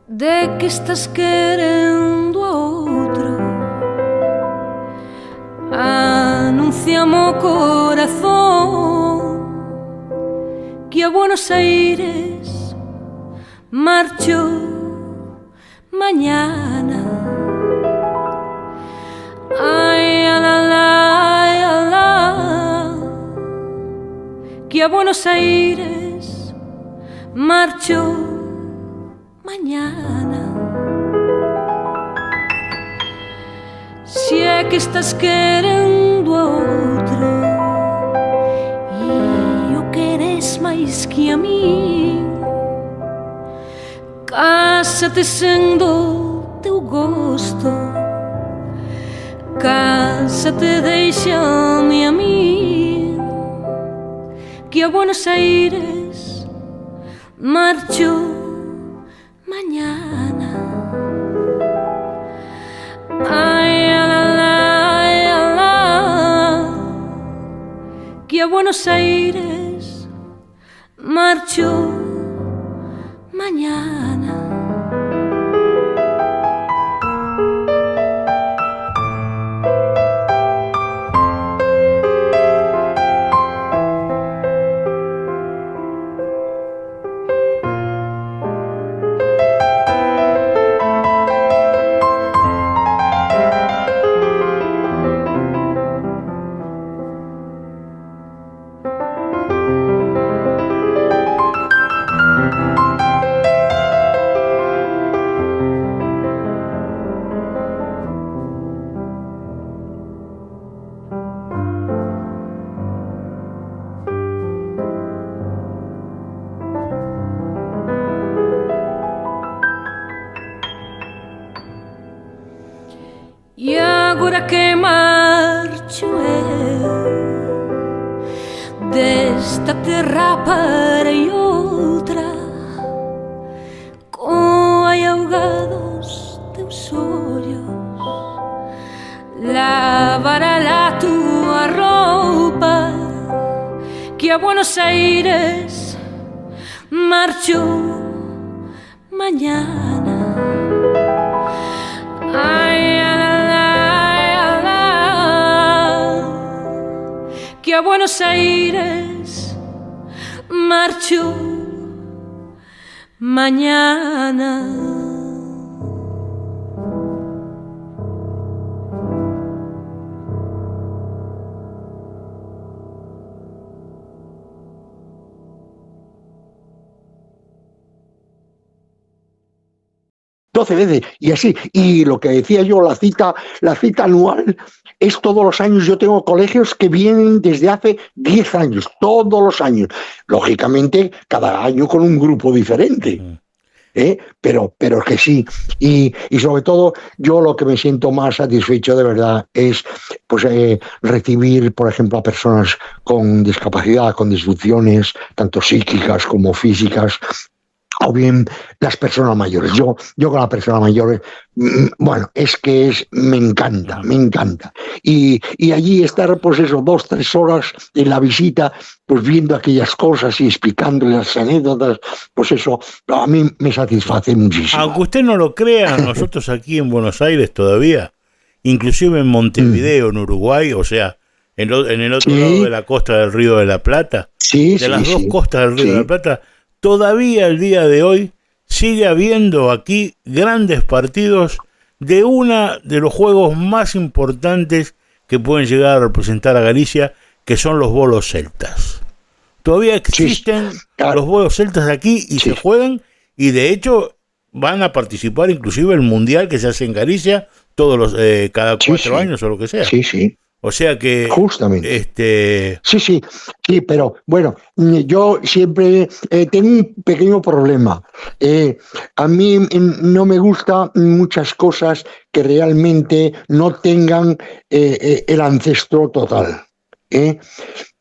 de que estás querendo a outro. Anunciamo o corazón que a Buenos Aires marcho mañana. Ay, ay, que a Buenos Aires marcho mañana. Si é que estás querendo a outro e o queres máis que a mí, cásate sendo teu gosto. Cásate, deixa-me a mí, que a Buenos Aires marcho mañana. Ay, que a Buenos Aires marcho mañana. E agora que marcho eu desta terra para outra, com ahaugados teus olhos, lavará lá tua roupa, que a Buenos Aires marcho mañana. Ay, que a Buenos Aires marcho mañana. Veces, y así, y lo que decía yo, la cita anual es todos los años. Yo tengo colegios que vienen desde hace 10 años, todos los años, lógicamente cada año con un grupo diferente, pero que sí, y sobre todo yo lo que me siento más satisfecho de verdad es pues recibir, por ejemplo, a personas con discapacidad, con disfunciones tanto psíquicas como físicas, o bien las personas mayores. Yo con las personas mayores, bueno, me encanta. Y allí estar, pues eso, 2-3 horas en la visita, pues viendo aquellas cosas y explicándoles las anécdotas, pues eso a mí me satisface muchísimo. Aunque usted no lo crea, nosotros aquí en Buenos Aires todavía, inclusive en Montevideo, en Uruguay, o sea, en el otro lado de la costa del Río de la Plata, las dos costas del Río de la Plata, todavía el día de hoy sigue habiendo aquí grandes partidos de uno de los juegos más importantes que pueden llegar a representar a Galicia, que son los bolos celtas. Todavía existen los bolos celtas aquí y se juegan, y de hecho van a participar inclusive el mundial que se hace en Galicia cada 4 años o lo que sea. O sea que justamente sí, pero bueno, yo siempre tengo un pequeño problema. A mí no me gustan muchas cosas que realmente no tengan el ancestro total.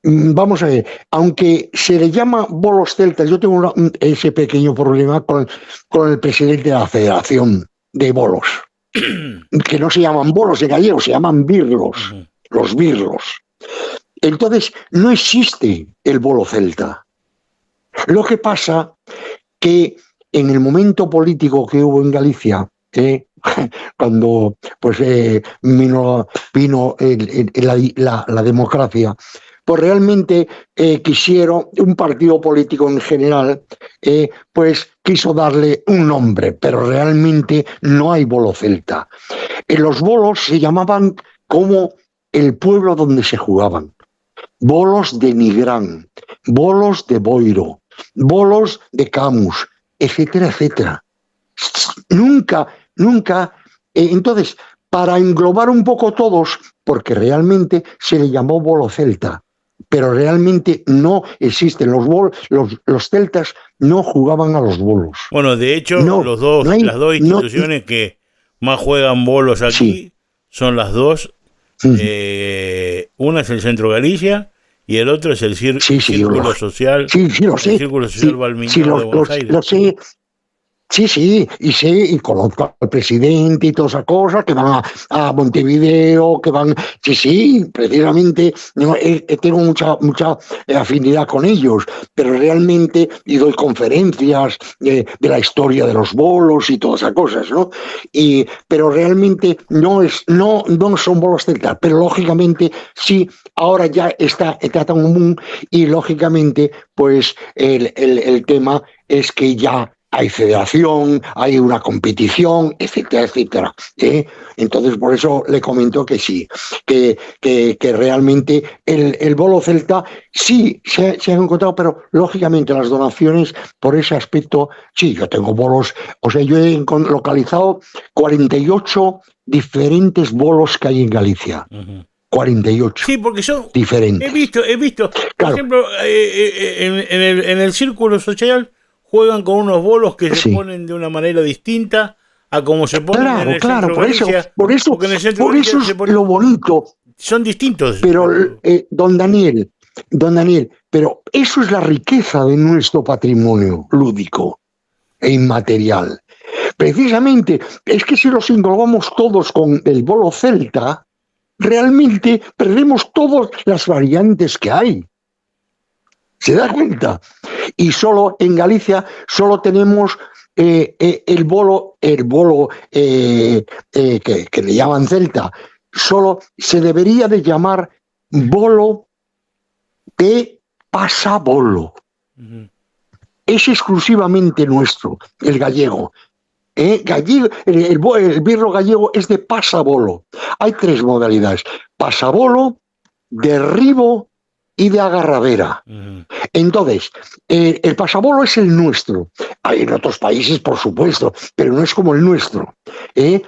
Vamos a ver, aunque se le llama bolos celtas, yo tengo ese pequeño problema con el presidente de la Federación de Bolos, que no se llaman bolos en gallego, se llaman birlos. Los birlos. Entonces, no existe el bolo celta. Lo que pasa que en el momento político que hubo en Galicia, cuando pues vino la democracia, pues realmente quisieron, un partido político en general, pues quiso darle un nombre, pero realmente no hay bolo celta. Los bolos se llamaban como el pueblo donde se jugaban. Bolos de Nigrán, bolos de Boiro, bolos de Camus, etcétera, etcétera. Nunca. Entonces, para englobar un poco todos, porque realmente se le llamó bolo celta, pero realmente no existen los celtas, no jugaban a los bolos. Bueno, de hecho, las dos instituciones que más juegan bolos aquí son las dos. Una es el Centro Galicia y el otro es el Círculo Social. El Círculo Social Balmiñano de Buenos Aires. Lo sé. Y conozco al presidente y todas esas cosas, que van a Montevideo, que van... precisamente tengo mucha afinidad con ellos, pero realmente, y doy conferencias de la historia de los bolos y todas esas cosas, ¿no? Pero realmente no son bolos celtas, pero lógicamente sí, ahora ya está tan común, y lógicamente, pues el tema es que ya hay federación, hay una competición, etcétera, etcétera. Entonces, por eso le comento que sí, que realmente el bolo celta sí se han encontrado, pero lógicamente las donaciones, por ese aspecto, sí, yo tengo bolos, o sea, yo he localizado 48 diferentes bolos que hay en Galicia. 48. Sí, porque son diferentes. He visto, por ejemplo, en el Círculo Social juegan con unos bolos que se ponen de una manera distinta a como se ponen en el Centro Galicia. Por eso es lo bonito. Son distintos. Pero, don Daniel, pero eso es la riqueza de nuestro patrimonio lúdico e inmaterial. Precisamente, es que si los englobamos todos con el bolo celta, realmente perdemos todas las variantes que hay. ¿Se da cuenta? Y solo en Galicia solo tenemos el bolo que le llaman celta. Solo se debería de llamar bolo de pasabolo. Es exclusivamente nuestro, el gallego. El birro gallego es de pasabolo. Hay 3 modalidades: pasabolo, derribo y de agarradera. Entonces, el pasabolo es el nuestro. Hay en otros países, por supuesto, pero no es como el nuestro, que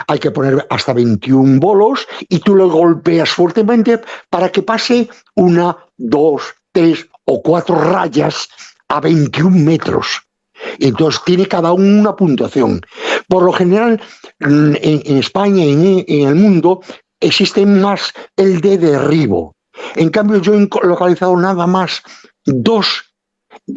hay que poner hasta 21 bolos y tú lo golpeas fuertemente para que pase 1, 2, 3 o 4 rayas a 21 metros. Entonces tiene cada uno una puntuación. Por lo general, en España y en el mundo existe más el de derribo. En cambio, yo he localizado nada más 2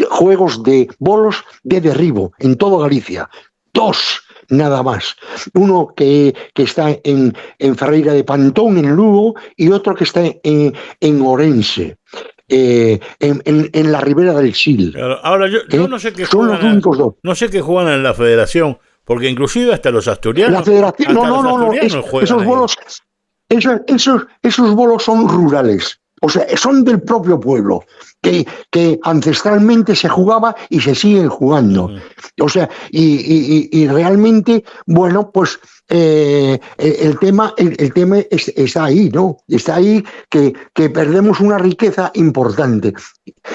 juegos de bolos de derribo en toda Galicia. 2 nada más. Uno que está en Ferreira de Pantón, en Lugo, y otro que está en Orense. En la ribera del Sil. Ahora yo no sé qué son los únicos 2. No sé qué juegan en la federación, porque inclusive hasta los asturianos. La federación, no. Esos bolos, esos bolos son rurales. O sea, son del propio pueblo, que ancestralmente se jugaba y se siguen jugando. O sea, y realmente, bueno, pues el tema está ahí, ¿no? Está ahí que perdemos una riqueza importante.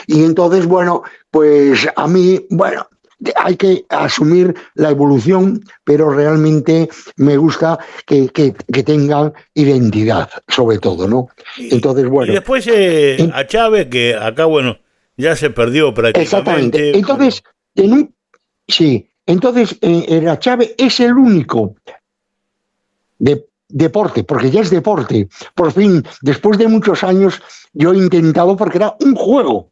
Y entonces, bueno, pues a mí, bueno, hay que asumir la evolución, pero realmente me gusta que tengan identidad, sobre todo, ¿no? Entonces, bueno. Y después a Chávez, que acá, bueno, ya se perdió prácticamente. Exactamente. Entonces, el Chávez es el único deporte, porque ya es deporte. Por fin, después de muchos años, yo he intentado, porque era un juego.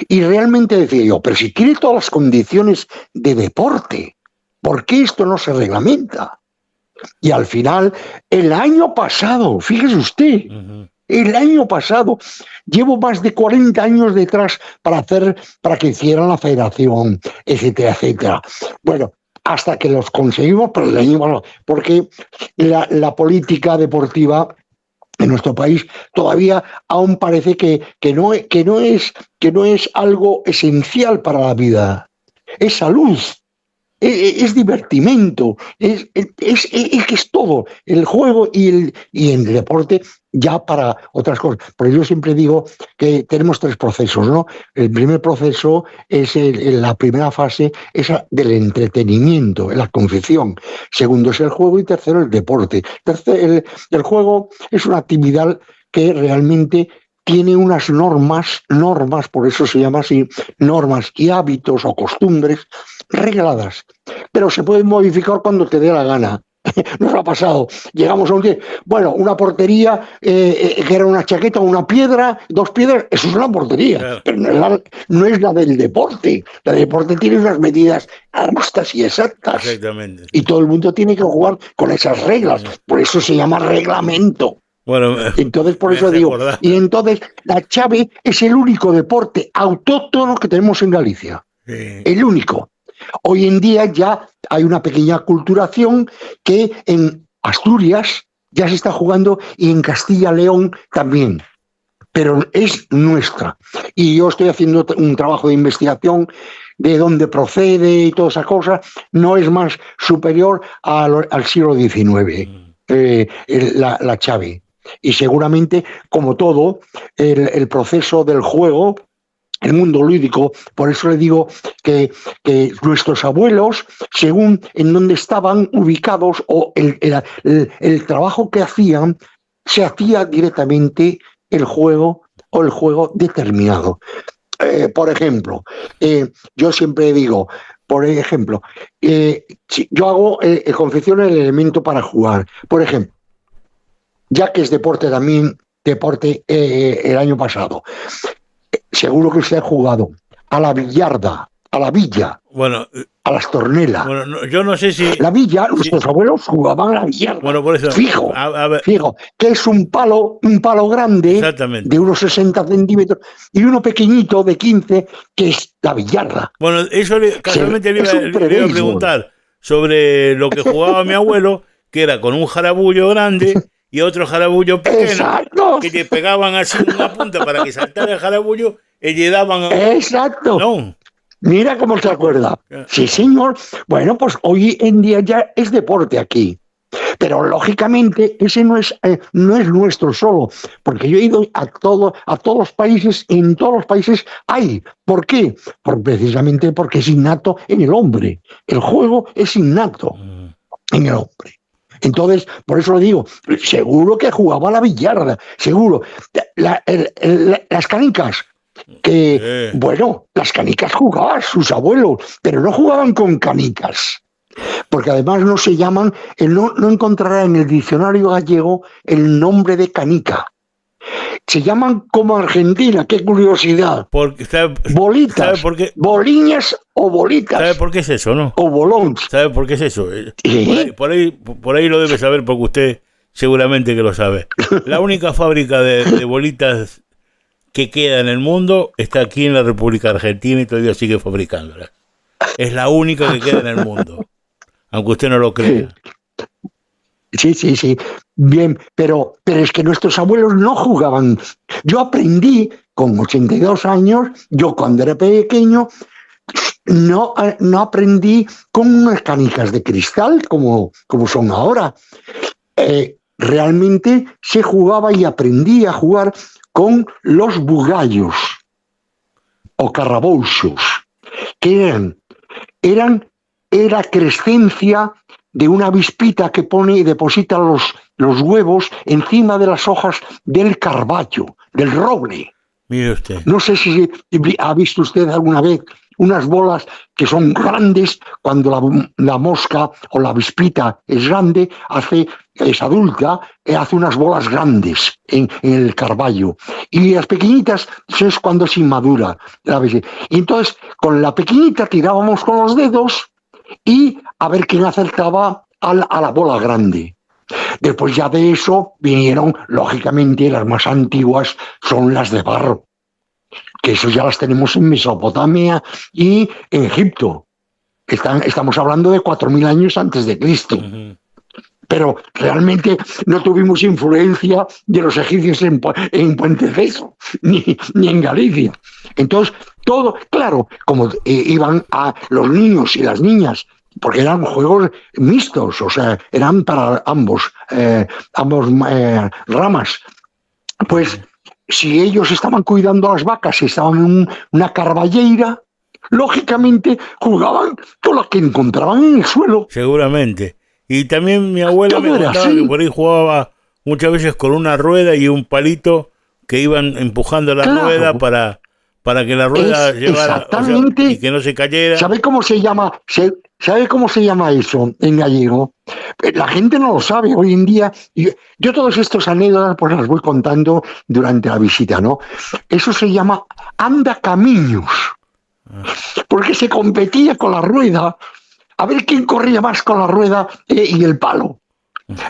Y realmente decía yo, pero si tiene todas las condiciones de deporte, ¿por qué esto no se reglamenta? Y al final, el año pasado, fíjese usted, el año pasado, llevo más de 40 años detrás para que hicieran la federación, etcétera, etcétera. Bueno, hasta que los conseguimos, pero el año pasado, porque la política deportiva en nuestro país todavía aún parece que no es algo esencial para la vida. Es salud, es divertimento, es todo, el juego y el deporte ya para otras cosas. Porque yo siempre digo que tenemos 3 procesos, ¿no? El primer proceso es la primera fase, esa del entretenimiento, la confección. Segundo es el juego y tercero el deporte. El juego es una actividad que realmente tiene unas normas, por eso se llama así, normas y hábitos o costumbres regladas, pero se pueden modificar cuando te dé la gana. Nos ha pasado, llegamos a una portería que era una chaqueta, una piedra, 2 piedras, eso es una portería, claro. Pero no es la del deporte. La del deporte tiene unas medidas justas y exactas. Exactamente. Y todo el mundo tiene que jugar con esas reglas, por eso se llama reglamento. Bueno, entonces por eso digo, y entonces la chave es el único deporte autóctono que tenemos en Galicia, el único. Hoy en día ya hay una pequeña aculturación que en Asturias ya se está jugando y en Castilla y León también, pero es nuestra. Y yo estoy haciendo un trabajo de investigación de dónde procede y todas esas cosas. No es más superior al siglo XIX, la chave. Y seguramente, como todo, el proceso del juego, el mundo lúdico, por eso le digo que nuestros abuelos, según en dónde estaban ubicados o el trabajo que hacían, se hacía directamente el juego determinado. Por ejemplo, yo siempre digo, si yo hago, confecciono el elemento para jugar. Por ejemplo, ya que es deporte también, el año pasado. Seguro que usted ha jugado a la billarda, a la villa, bueno, a las tornelas. Bueno, no, yo no sé si... La villa, nuestros abuelos jugaban a la billarda. Bueno, por eso... Fijo, a ver. fijo, que es un palo grande de unos 60 centímetros y uno pequeñito de 15, que es la billarda. Bueno, eso casualmente le iba a preguntar sobre lo que jugaba mi abuelo, que era con un jarabullo grande y otro jarabullo pequeño. Exacto. Que te pegaban así en una punta para que saltara el jarabullo le daban... Exacto. No. Mira cómo se acuerda. Sí, señor. Bueno, pues hoy en día ya es deporte aquí. Pero lógicamente ese no es nuestro solo, porque yo he ido a todos los países, y en todos los países hay. ¿Por qué? Precisamente porque es innato en el hombre. El juego es innato en el hombre. Entonces, por eso le digo, seguro que jugaba a la billarda, seguro. Las canicas, que, bueno, las canicas jugaban sus abuelos, pero no jugaban con canicas. Porque además no se llaman, no encontrará en el diccionario gallego el nombre de canica. Se llaman como Argentina, qué curiosidad. Bolitas, ¿sabe por qué? Boliñas o bolitas. ¿Sabe por qué es eso, no? O bolons. ¿Sabe por qué es eso? ¿Sí? Por ahí lo debe saber porque usted seguramente que lo sabe. La única fábrica de bolitas que queda en el mundo está aquí en la República Argentina y todavía sigue fabricándolas. Es la única que queda en el mundo, aunque usted no lo crea. Sí. Bien, pero es que nuestros abuelos no jugaban. Yo aprendí con 82 años, yo cuando era pequeño, no aprendí con unas canicas de cristal como son ahora. Realmente se jugaba y aprendí a jugar con los bugallos o carrabouxos, que era crescencia de una avispita que pone y deposita los huevos encima de las hojas del carballo, del roble. Mire usted. No sé si ha visto usted alguna vez unas bolas que son grandes cuando la mosca o la avispita es grande, es adulta, hace unas bolas grandes en el carballo. Y las pequeñitas es cuando es inmadura. Y entonces con la pequeñita tirábamos con los dedos y a ver quién acertaba a la bola grande. Después ya de eso vinieron, lógicamente, las más antiguas son las de barro, que eso ya las tenemos en Mesopotamia y en Egipto. Estamos hablando de 4.000 años antes de Cristo. Uh-huh. Pero realmente no tuvimos influencia de los egipcios en Puenteceso, ni en Galicia. Entonces, todo, claro, como iban a los niños y las niñas, porque eran juegos mixtos, o sea, eran para ambos ramas. Pues si ellos estaban cuidando a las vacas y estaban en una carballeira, lógicamente jugaban con las que encontraban en el suelo. Seguramente. Y también mi abuela me contaba que por ahí jugaba muchas veces con una rueda y un palito que iban empujando la rueda para que la rueda llevara, exactamente, y que no se cayera. ¿Sabe cómo se llama? ¿Sabe cómo se llama eso en gallego? La gente no lo sabe hoy en día. Yo todos estos anécdotas pues las voy contando durante la visita, ¿no? Eso se llama andacamiños, porque se competía con la rueda a ver quién corría más con la rueda y el palo.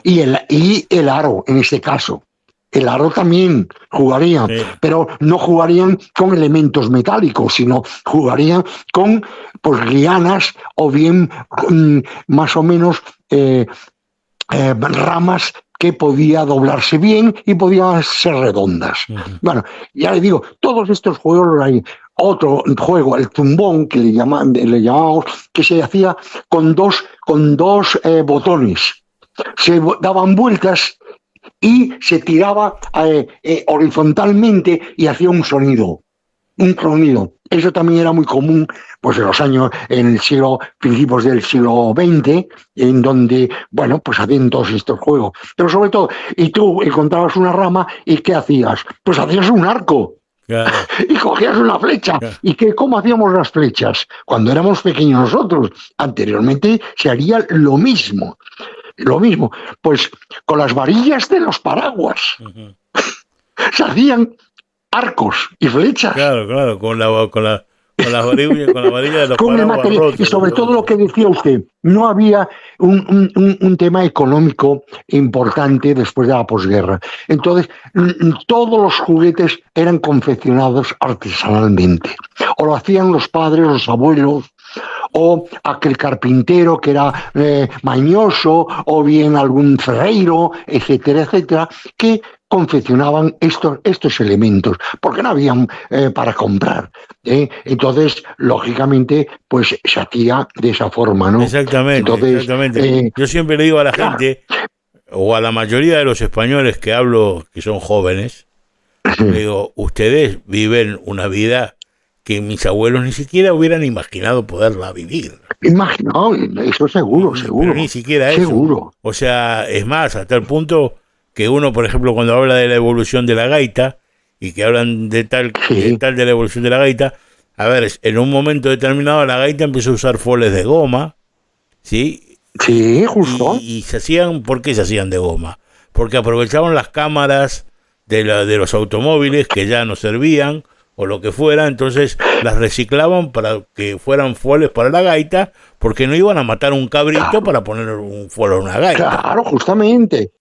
Y el aro, en este caso. El aro también jugarían, sí, pero no jugarían con elementos metálicos, sino jugarían con lianas o bien más o menos ramas que podía doblarse bien y podían ser redondas. Uh-huh. Bueno, ya le digo, todos estos juegos hay. Otro juego, el zumbón, que le llamamos, que se hacía con dos botones. Se daban vueltas y se tiraba horizontalmente y hacía un sonido. Eso también era muy común pues en el principios del siglo XX, en donde, bueno, pues hacían todos estos juegos. Pero sobre todo, y tú encontrabas una rama y ¿qué hacías? Pues hacías un arco. Claro. Y cogías una flecha. Claro. ¿Y cómo hacíamos las flechas? Cuando éramos pequeños nosotros. Anteriormente se haría lo mismo. Pues con las varillas de los paraguas. Uh-huh. Se hacían arcos y flechas. Claro, con la varilla de los con paraguas. El material, y sobre todo lo que decía usted, no había un tema económico importante después de la posguerra. Entonces, todos los juguetes eran confeccionados artesanalmente. O lo hacían los padres, los abuelos, o aquel carpintero que era mañoso, o bien algún ferreiro, etcétera, que confeccionaban estos elementos, porque no habían para comprar. Entonces, lógicamente, pues se hacía de esa forma, ¿no? Exactamente, Entonces, exactamente. Yo siempre le digo a la claro, gente, o a la mayoría de los españoles que hablo, que son jóvenes, le digo, ustedes viven una vida que mis abuelos ni siquiera hubieran imaginado poderla vivir. imagino, eso seguro, Pero seguro, ni siquiera eso. seguro. O sea, es más, hasta el punto que uno, por ejemplo, cuando habla de la evolución de la gaita, y que hablan de Sí, tal de la evolución de la gaita, a ver, en un momento determinado la gaita empezó a usar foles de goma, ¿sí? sí, justo. Y se hacían, ¿por qué se hacían de goma? Porque aprovechaban las cámaras de los automóviles que ya no servían, o lo que fuera, entonces las reciclaban para que fueran foles para la gaita, porque no iban a matar un cabrito Claro, para poner un fole a una gaita. claro, justamente.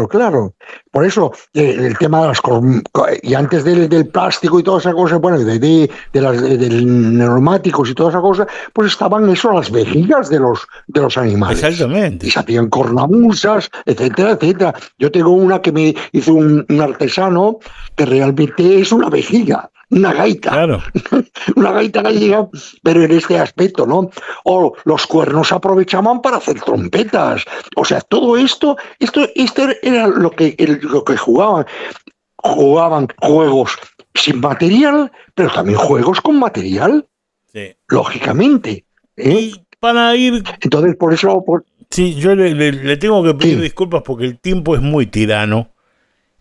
Claro. Por eso el tema de las y antes del plástico y todas esas cosas, bueno, del neumáticos y todas esas cosas, pues estaban eso, las vejigas de los animales. Exactamente. Y se hacían cornamusas, etcétera. Yo tengo una que me hizo un artesano que realmente es una vejiga. Una gaita, claro. Una gaita gallega, pero en este aspecto, ¿no? O los cuernos se aprovechaban para hacer trompetas. O sea, todo esto era lo que jugaban. Jugaban juegos sin material, pero también juegos con material, sí. Lógicamente. Y para ir... Entonces, por eso... Sí, yo le tengo que pedir disculpas porque el tiempo es muy tirano.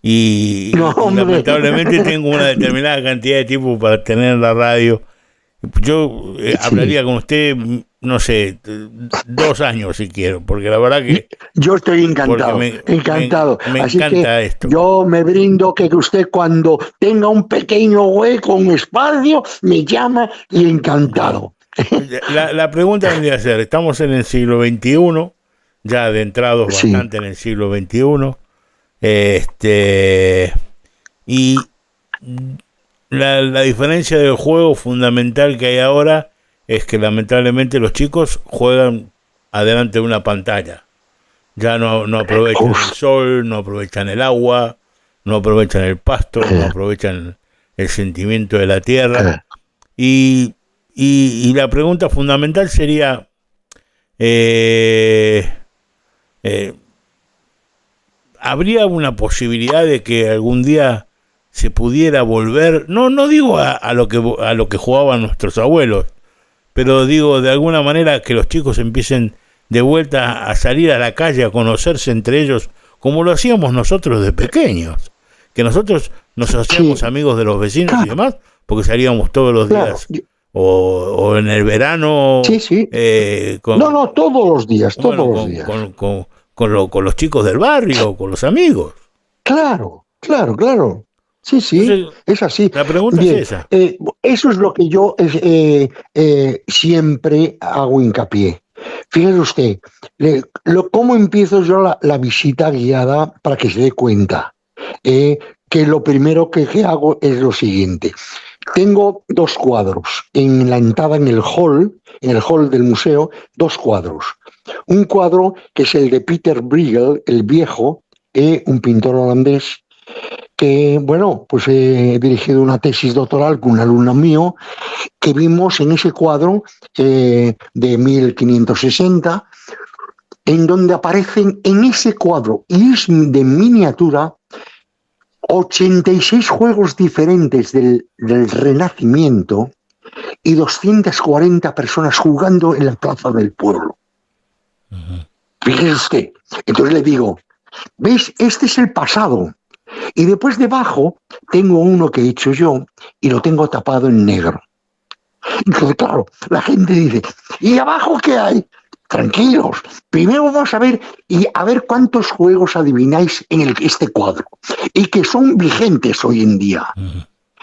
Y lamentablemente tengo una determinada cantidad de tiempo para tener en la radio. Yo hablaría con usted, no sé, 2 años si quiero, porque la verdad que... Yo estoy encantado, encantado. Me Así encanta que esto. Yo me brindo que usted cuando tenga un pequeño hueco, un espacio, me llama y encantado. La pregunta vendría a ser, estamos en el siglo XXI, ya adentrados bastante en el siglo XXI, y la diferencia del juego fundamental que hay ahora es que lamentablemente los chicos juegan adelante de una pantalla. Ya no aprovechan el sol, no aprovechan el agua, no aprovechan el pasto, no aprovechan el sentimiento de la tierra. Y la pregunta fundamental sería... ¿habría una posibilidad de que algún día se pudiera volver? No digo a lo que jugaban nuestros abuelos, pero digo de alguna manera que los chicos empiecen de vuelta a salir a la calle, a conocerse entre ellos, como lo hacíamos nosotros de pequeños, que nosotros nos hacíamos amigos de los vecinos y demás, porque salíamos todos los días, o en el verano. Todos los días, con los chicos del barrio, con los amigos. Claro. Sí, entonces, es así. La pregunta es esa. Eso es lo que yo siempre hago hincapié. Fíjese usted, ¿cómo empiezo yo la visita guiada para que se dé cuenta? Que lo primero que hago es lo siguiente. Tengo 2 cuadros en la entrada, en el hall del museo, 2 cuadros. Un cuadro que es el de Peter Bruegel, el viejo, un pintor holandés, que, pues he dirigido una tesis doctoral con un alumno mío, que vimos en ese cuadro de 1560, en donde aparecen en ese cuadro, y es de miniatura, 86 juegos diferentes del Renacimiento y 240 personas jugando en la plaza del pueblo. Fíjese usted. Entonces le digo, ¿ves? Este es el pasado. Y después debajo tengo uno que he hecho yo y lo tengo tapado en negro. Entonces, claro, la gente dice, ¿y abajo qué hay? Tranquilos, primero vamos a ver cuántos juegos adivináis en este cuadro y que son vigentes hoy en día.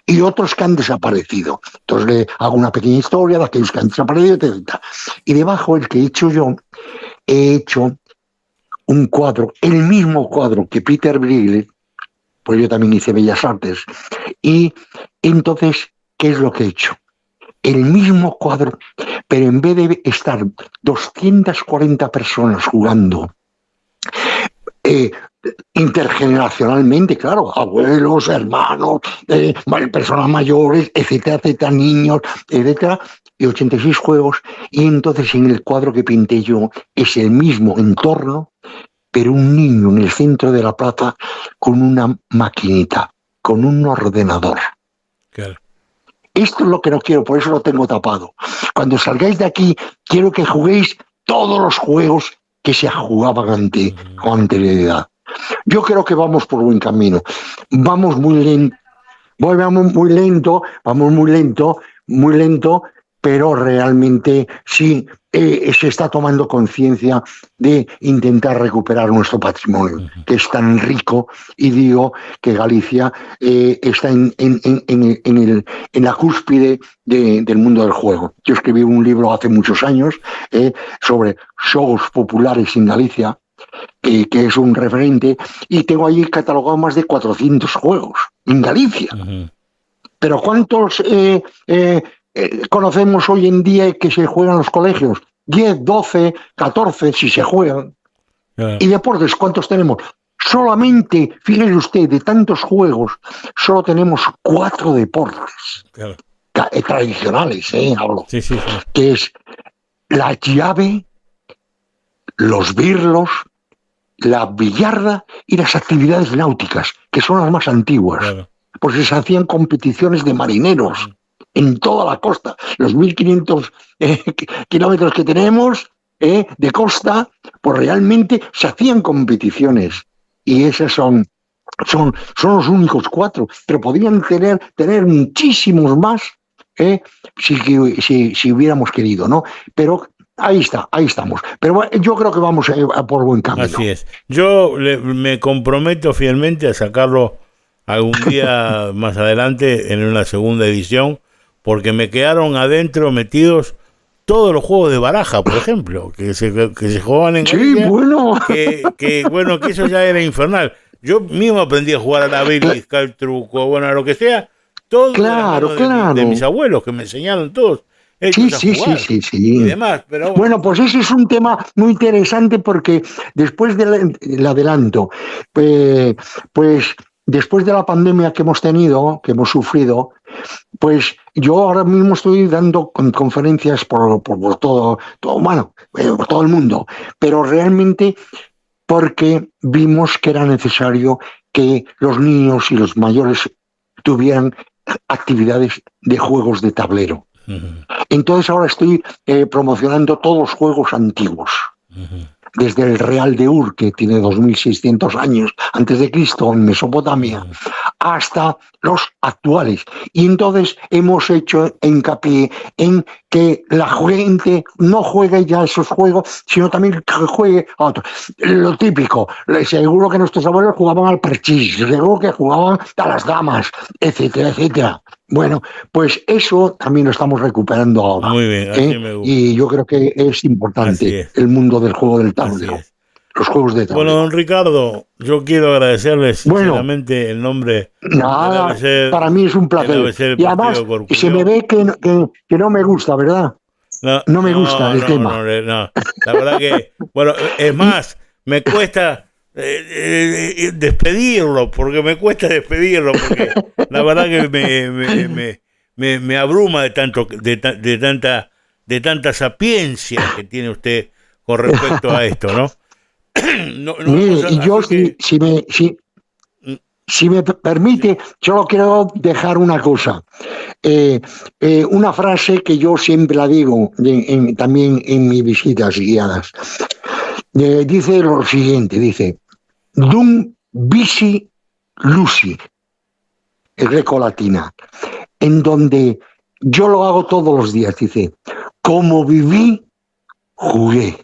Y otros que han desaparecido. Entonces le hago una pequeña historia de aquellos que han desaparecido, etc. Y debajo, el que he hecho un cuadro, el mismo cuadro que Peter Bruegel, pues yo también hice Bellas Artes. Y entonces, ¿qué es lo que he hecho? El mismo cuadro, pero en vez de estar 240 personas jugando, intergeneracionalmente, claro, abuelos, hermanos, personas mayores, etcétera, niños, etcétera, y 86 juegos, y entonces en el cuadro que pinté yo es el mismo entorno, pero un niño en el centro de la plaza con una maquinita, con un ordenador. Claro. Esto es lo que no quiero, por eso lo tengo tapado. Cuando salgáis de aquí, quiero que juguéis todos los juegos que se jugaban con anterioridad. Yo creo que vamos por buen camino. Vamos muy lento, pero realmente sí se está tomando conciencia de intentar recuperar nuestro patrimonio, que es tan rico, y digo que Galicia está en la cúspide del mundo del juego. Yo escribí un libro hace muchos años sobre juegos populares en Galicia, que es un referente, y tengo allí catalogado más de 400 juegos en Galicia. Ujú. Pero ¿cuántos conocemos hoy en día que se juegan en los colegios? 10, 12, 14 si se juegan. Claro. ¿Y deportes cuántos tenemos? Solamente, fíjese usted, de tantos juegos, solo tenemos 4 deportes Claro. tradicionales, hablo, Sí, sí, sí. que es la llave, los birlos, la billarda y las actividades náuticas, que son las más antiguas, Claro. porque se hacían competiciones de marineros en toda la costa, los 1.500 kilómetros que tenemos de costa, pues realmente se hacían competiciones, y esas son los únicos 4, pero podrían tener muchísimos más si hubiéramos querido, ¿no? Pero ahí estamos. Pero bueno, yo creo que vamos a por buen camino. Así es. Yo me comprometo fielmente a sacarlo algún día más adelante en una segunda edición, porque me quedaron adentro metidos todos los juegos de baraja, por ejemplo, que se jugaban en Galicia. Sí, bueno. Que eso ya era infernal. Yo mismo aprendí a jugar a la bilisca, al truco, bueno, a lo que sea, todo Claro, de mis abuelos, que me enseñaron todos. Sí. Y demás, pero bueno, pues ese es un tema muy interesante, porque después del adelanto, pues después de la pandemia que hemos tenido, que hemos sufrido, pues yo ahora mismo estoy dando conferencias por todo, bueno, por todo el mundo, pero realmente porque vimos que era necesario que los niños y los mayores tuvieran actividades de juegos de tablero. Entonces ahora estoy promocionando todos los juegos antiguos, desde el Real de Ur, que tiene 2.600 años antes de Cristo en Mesopotamia, hasta los actuales. Y entonces hemos hecho hincapié en que la gente no juegue ya esos juegos, sino también que juegue a otros. Lo típico, seguro que nuestros abuelos jugaban al parchís, seguro que jugaban a las damas, etcétera, etcétera. Bueno, pues eso también lo estamos recuperando ahora. Muy bien, así me gusta. Y yo creo que es importante el mundo del juego del tablero. Los juegos de tablero. Bueno, don Ricardo, yo quiero agradecerle sinceramente el nombre. Nada, para mí es un placer. Y además, se me ve que no me gusta, ¿verdad? No me gusta el tema. No, la verdad que, bueno, es más, me cuesta despedirlo, porque la verdad que me abruma de tanta sapiencia que tiene usted con respecto a esto, ¿no? Mire, y yo, si me permite, solo quiero dejar una cosa, una frase que yo siempre la digo también en mis visitas guiadas. Dice lo siguiente, dice: Dum visi luci, es grecolatina, en donde yo lo hago todos los días, dice, como viví, jugué.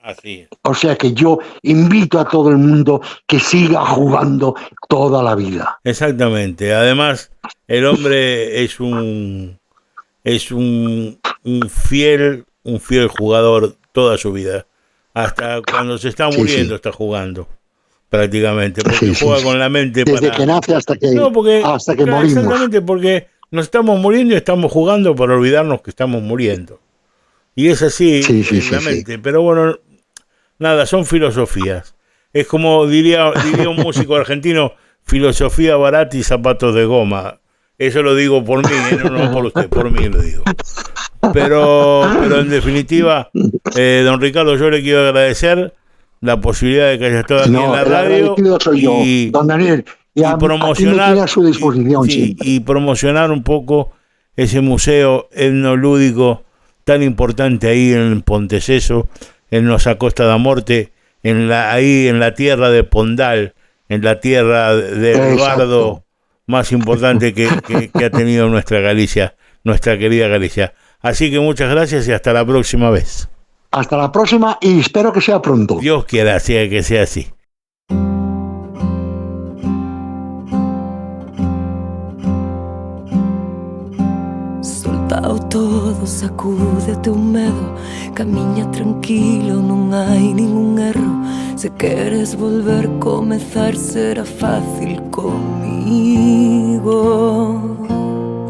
Así es. O sea que yo invito a todo el mundo que siga jugando toda la vida. Exactamente. Además, el hombre es un fiel jugador toda su vida. Hasta cuando se está muriendo está jugando, prácticamente, porque juega con la mente. Desde que nace hasta que morimos. Exactamente, porque nos estamos muriendo y estamos jugando para olvidarnos que estamos muriendo. Y es así en la mente. Pero bueno, nada, son filosofías. Es como diría un músico argentino: filosofía barata y zapatos de goma. Eso lo digo por mí, no por usted, por mí lo digo. Pero en definitiva, don Ricardo, yo le quiero agradecer la posibilidad de que haya estado aquí en la radio. Soy yo, don Daniel, y promocionar a su disposición, y promocionar un poco ese museo etnolúdico tan importante ahí en Ponteceso, en Nosa Costa da Morte, ahí en la tierra de Pondal, en la tierra del bardo más importante que ha tenido nuestra Galicia, nuestra querida Galicia. Así que muchas gracias y hasta la próxima vez. Hasta la próxima y espero que sea pronto. Dios quiera que sea así. Soltado todo medo, sacúdete un medo, camiña tranquilo, non hai ningún erro. Se queres volver comezar será fácil comigo.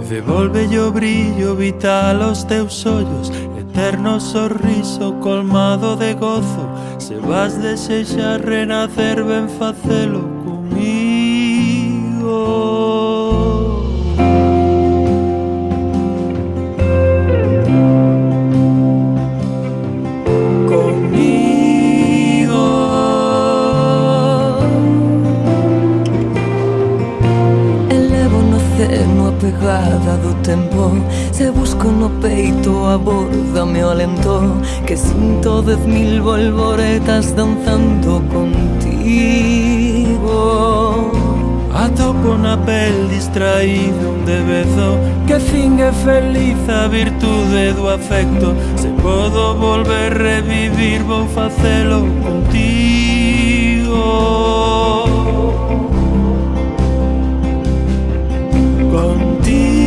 Devolve o brillo vital aos teus ollos, eterno sorriso colmado de gozo. Se vas desexar renacer, ven facelo comigo. Comigo. Elevo no ceno a pegada do tempo, se busco no peito abórdame o alento, que sinto 10.000 volvoretas danzando contigo. Atopo na pel distraído un debezo, que fingue feliz a virtude do afecto. Se podo volver revivir, vou facelo contigo. Contigo.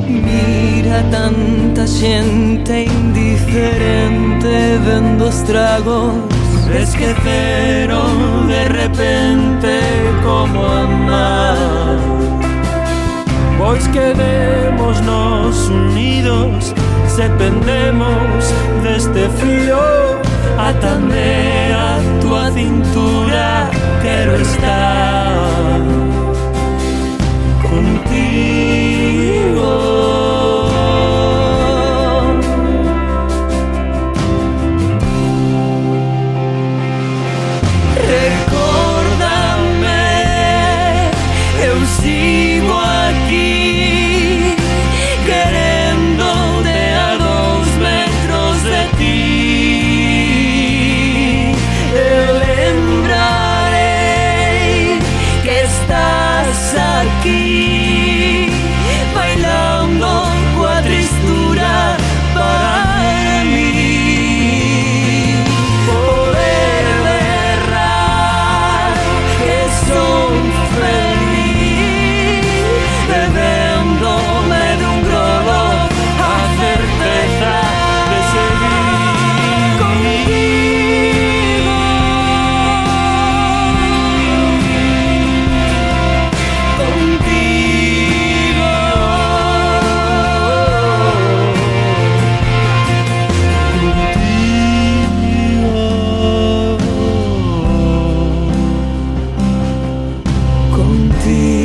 Mira tanta xente indiferente vendo os tragos, Esqueceron de repente como andar. Pois quedémonos unidos, se pendemos deste fío. Atame a tua cintura, quero estar contigo. sigo aquí, queréndote a 2 metros de ti. Lembraré que estás aquí, bailando coa tristura para mí. Poder berrar que son feliz, bebéndome de un grolo a certeza de seguir contigo. Contigo. Contigo.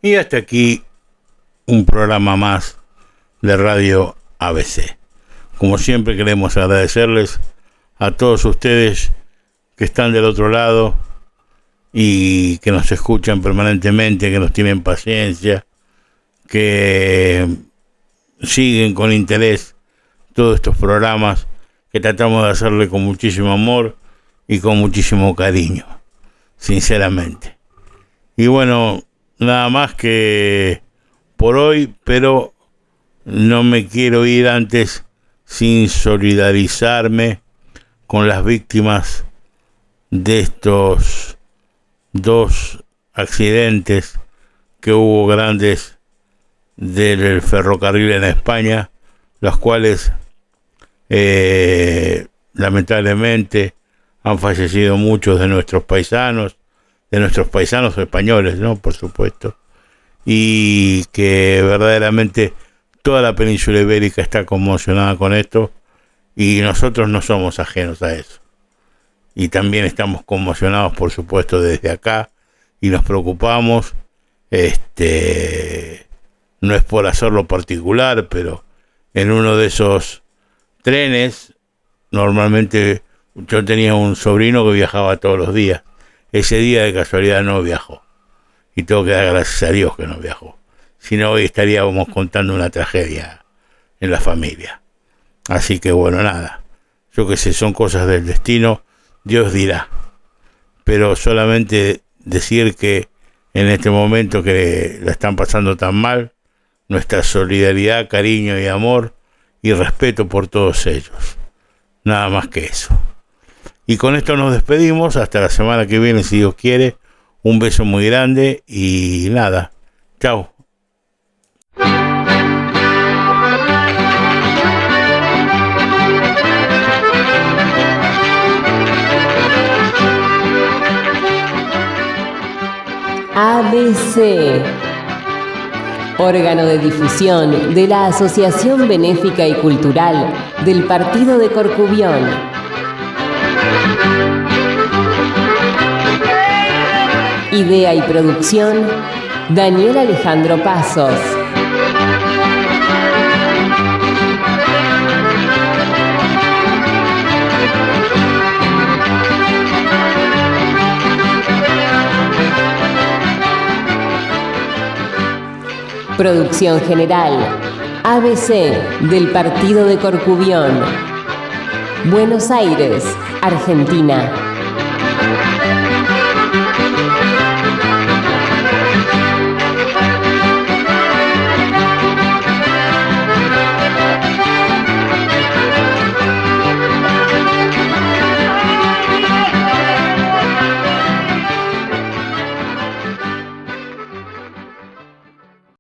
Y hasta aquí un programa más de Radio ABC. Como siempre queremos agradecerles a todos ustedes que están del otro lado y que nos escuchan permanentemente, que nos tienen paciencia, que siguen con interés todos estos programas que tratamos de hacerle con muchísimo amor y con muchísimo cariño, sinceramente. Y bueno, nada más que por hoy, pero no me quiero ir antes sin solidarizarme con las víctimas de estos 2 accidentes que hubo grandes del ferrocarril en España, los cuales lamentablemente han fallecido muchos de nuestros paisanos españoles, ¿no? Por supuesto, y que verdaderamente toda la península ibérica está conmocionada con esto, y nosotros no somos ajenos a eso, y también estamos conmocionados, por supuesto, desde acá, y nos preocupamos. No es por hacerlo particular, pero en uno de esos trenes, normalmente yo tenía un sobrino que viajaba todos los días. Ese día de casualidad no viajó, y tengo que dar gracias a Dios que no viajó, si no hoy estaríamos contando una tragedia en la familia. Así que bueno, nada, yo qué sé, son cosas del destino, Dios dirá, pero solamente decir que en este momento que la están pasando tan mal, nuestra solidaridad, cariño y amor y respeto por todos ellos. Nada más que eso. Y con esto nos despedimos, hasta la semana que viene si Dios quiere. Un beso muy grande y nada, chao. ABC, órgano de difusión de la Asociación Benéfica y Cultural del Partido de Corcubión. Idea y producción, Daniel Alejandro Pasos. Producción general, ABC del Partido de Corcubión. Buenos Aires, Argentina.